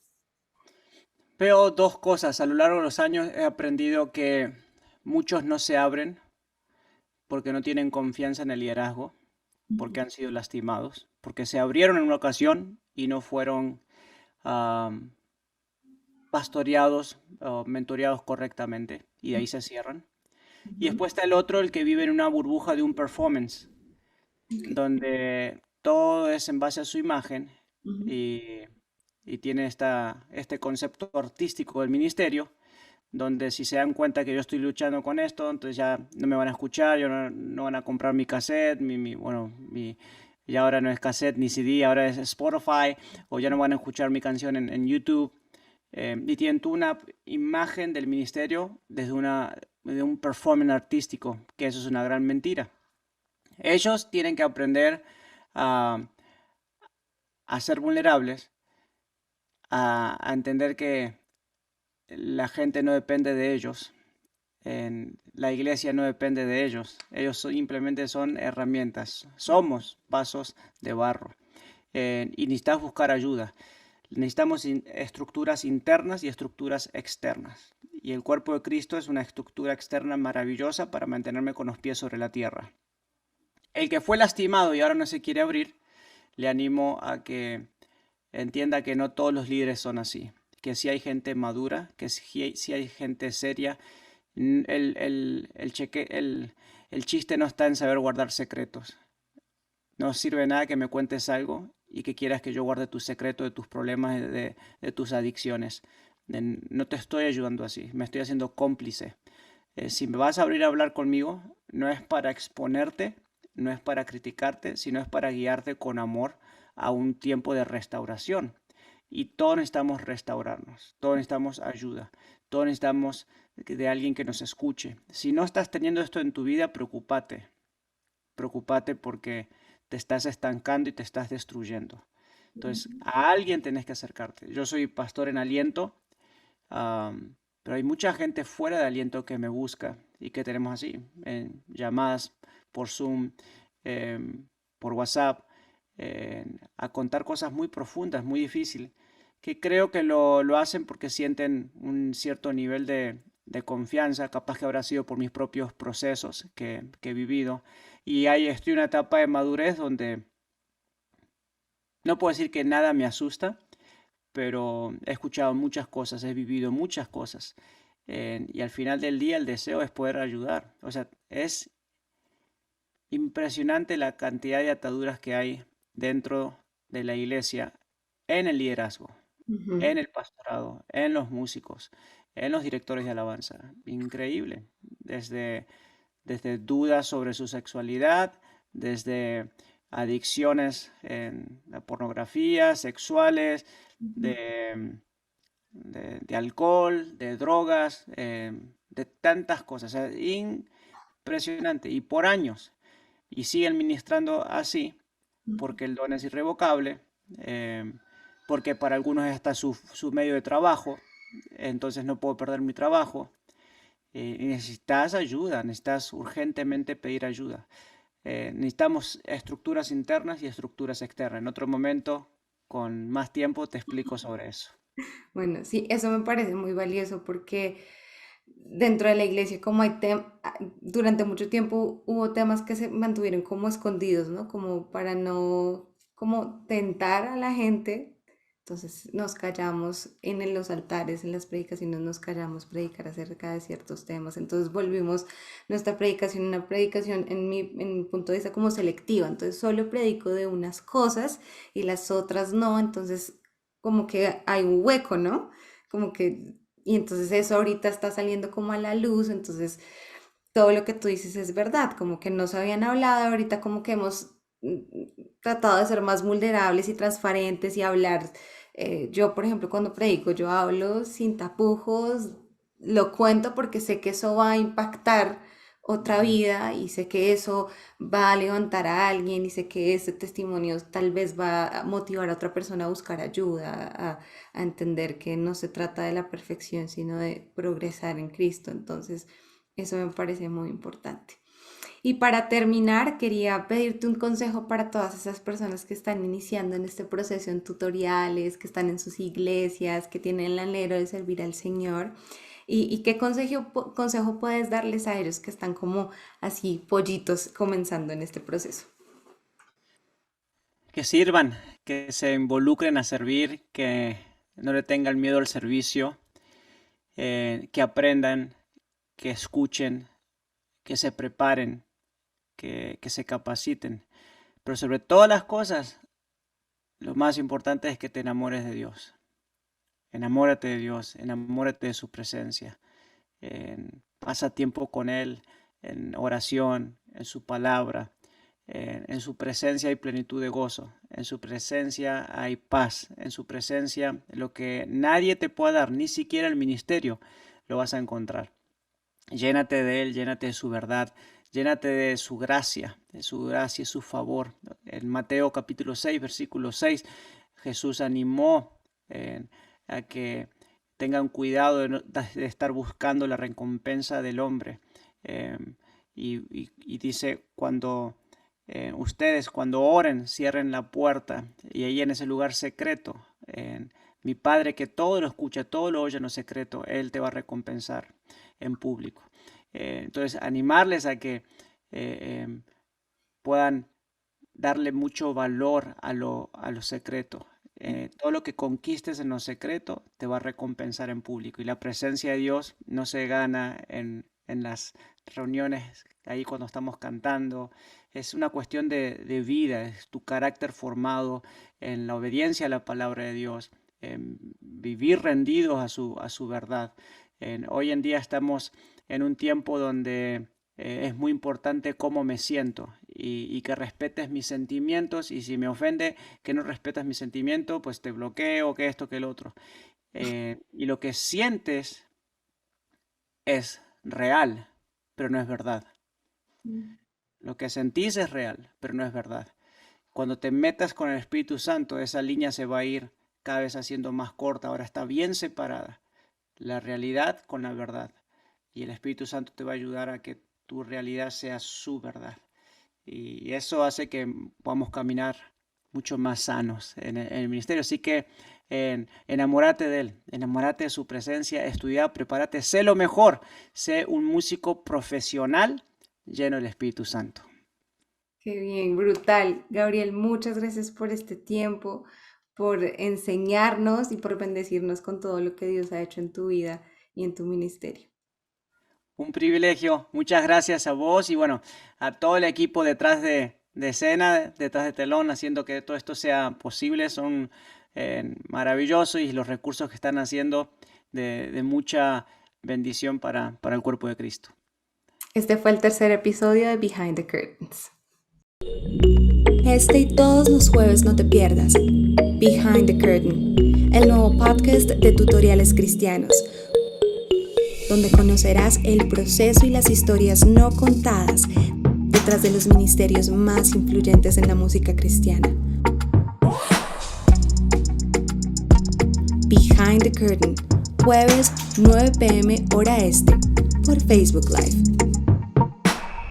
S1: Veo dos cosas. A lo largo de los años he aprendido que muchos no se abren porque no tienen confianza en el liderazgo, porque han sido lastimados, porque se abrieron en una ocasión y no fueron am, pastoreados o mentoreados correctamente y de ahí se cierran. Y
S2: Ujú,
S1: después está el otro, el que vive en una burbuja de un performance,
S2: ok,
S1: donde todo es en base a su imagen
S2: ujú,
S1: y, y tiene este concepto artístico del ministerio donde si se dan cuenta que yo estoy luchando con esto, entonces ya no me van a escuchar, no van a comprar mi cassette, y ahora no es cassette ni CD, ahora es Spotify, o ya no van a escuchar mi canción en YouTube. Y tienen tú una imagen del ministerio de un performance artístico, que eso es una gran mentira. Ellos tienen que aprender a, a ser vulnerables, a entender que la gente no depende de ellos. La iglesia no depende de ellos. Ellos simplemente son herramientas. Somos vasos de barro. Y necesitas buscar ayuda. Necesitamos estructuras internas y estructuras externas. Y el cuerpo de Cristo es una estructura externa maravillosa para mantenerme con los pies sobre la tierra. El que fue lastimado y ahora no se quiere abrir, le animo a que entienda que no todos los líderes son así. Que si hay gente madura, que si hay gente seria. El chiste no está en saber guardar secretos. No sirve de nada que me cuentes algo y que quieras que yo guarde tu secreto de tus problemas, de tus adicciones. No te estoy ayudando así, me estoy haciendo cómplice. Si me vas a abrir a hablar conmigo, no es para exponerte, no es para criticarte, sino es para guiarte con amor a un tiempo de restauración. Y todos necesitamos restaurarnos, todos necesitamos ayuda, todos necesitamos de alguien que nos escuche. Si no estás teniendo esto en tu vida, preocúpate. Preocúpate porque te estás estancando y te estás destruyendo. Entonces, a alguien tenés que acercarte. Yo soy pastor en Aliento, pero hay mucha gente fuera de Aliento que me busca y que tenemos así, en llamadas por Zoom, por WhatsApp, a contar cosas muy profundas, muy difíciles, que creo que lo hacen porque sienten un cierto nivel de confianza, capaz que habrá sido por mis propios procesos que he vivido. Y ahí estoy en una etapa de madurez donde no puedo decir que nada me asusta, pero he escuchado muchas cosas, he vivido muchas cosas. Y al final del día el deseo es poder ayudar. O sea, es impresionante la cantidad de ataduras que hay dentro de la iglesia en el liderazgo,
S2: Ujú.
S1: en el pastorado, en los músicos, en los directores de alabanza. Increíble. Desde dudas sobre su sexualidad, desde adicciones en la pornografía, sexuales,
S2: Ujú.
S1: de, de alcohol, de drogas, de tantas cosas. O sea, impresionante. Y por años. Y siguen ministrando así, porque el don es irrevocable, eh, porque para algunos está su medio de trabajo, entonces no puedo perder mi trabajo. Y necesitas ayuda, necesitas urgentemente pedir ayuda. Necesitamos estructuras internas y estructuras externas. En otro momento, con más tiempo, te explico sobre eso.
S2: Bueno, sí, eso me parece muy valioso porque dentro de la iglesia, como durante mucho tiempo hubo temas que se mantuvieron como escondidos, ¿no? Como para no, como tentar a la gente. Entonces nos callamos los altares, en las predicaciones nos callamos predicar acerca de ciertos temas. Entonces volvimos nuestra predicación una predicación en mi punto de vista como selectiva. Entonces solo predico de unas cosas y las otras no. Entonces como que hay un hueco, ¿no? Como que y entonces eso ahorita está saliendo como a la luz, entonces todo lo que tú dices es verdad, como que no se habían hablado, ahorita como que hemos tratado de ser más vulnerables y transparentes y hablar. Yo, por ejemplo, cuando predico, yo hablo sin tapujos, lo cuento porque sé que eso va a impactar otra
S1: Ujú.
S2: vida y sé que eso va a levantar a alguien y sé que ese testimonio tal vez va a motivar a otra persona a buscar ayuda, a entender que no se trata de la perfección, sino de progresar en Cristo. Entonces, eso me parece muy importante. Y para terminar, quería pedirte un consejo para todas esas personas que están iniciando en este proceso en tutoriales, que están en sus iglesias, que tienen el anhelo de servir al Señor. ¿Y qué consejo puedes darles a ellos que están como así pollitos comenzando en este proceso?
S1: Que sirvan, que se involucren a servir, que no le tengan miedo al servicio, que aprendan, que escuchen, que se preparen, que se capaciten. Pero sobre todas las cosas, lo más importante es que te enamores de Dios. Enamórate de Dios, enamórate de su presencia. Pasa tiempo con Él en oración, en su palabra. En su presencia hay plenitud de gozo, en su presencia hay paz, en su presencia lo que nadie te pueda dar, ni siquiera el ministerio, lo vas a encontrar. Llénate de Él, llénate de su verdad, llénate de su gracia y su favor. En Mateo capítulo 6, versículo 6, Jesús animó a que tengan cuidado de estar buscando la recompensa del hombre. Y dice, ustedes cuando oren, cierren la puerta y ahí en ese lugar secreto, mi Padre que todo lo escucha, todo lo oye en lo secreto, Él te va a recompensar en público. Entonces, animarles a que puedan darle mucho valor a lo secreto. Todo lo que conquistes en lo secreto te va a recompensar en público. Y la presencia de Dios no se gana en las reuniones, ahí cuando estamos cantando. Es una cuestión de vida, es tu carácter formado en la obediencia a la palabra de Dios, en vivir rendidos a su verdad. Hoy en día estamos en un tiempo donde es muy importante cómo me siento y que respetes mis sentimientos, y si me ofende que no respetas mis sentimientos, pues te bloqueo, que esto, que el otro. Y lo que sientes es real, pero no es verdad. Lo que sentís es real, pero no es verdad. Cuando te metas con el Espíritu Santo, esa línea se va a ir cada vez haciendo más corta. Ahora está bien separada la realidad con la verdad. Y el Espíritu Santo te va a ayudar a que tu realidad sea su verdad. Y eso hace que podamos caminar mucho más sanos en el ministerio. Así que enamórate de Él, enamórate de su presencia, estudia, prepárate, sé lo mejor, sé un músico profesional lleno del Espíritu Santo.
S2: Qué bien, brutal. Gabriel, muchas gracias por este tiempo, por enseñarnos y por bendecirnos con todo lo que Dios ha hecho en tu vida y en tu ministerio.
S1: Un privilegio, muchas gracias a vos y bueno, a todo el equipo detrás de escena, detrás de telón, haciendo que todo esto sea posible. Son maravillosos y los recursos que están haciendo de mucha bendición para el cuerpo de Cristo.
S2: Este fue el tercer episodio de Behind the Curtains. Este y todos los jueves no te pierdas Behind the Curtain, el nuevo podcast de tutoriales cristianos, donde conocerás el proceso y las historias no contadas detrás de los ministerios más influyentes en la música cristiana. Behind the Curtain, jueves 9 p.m. hora este, por Facebook Live.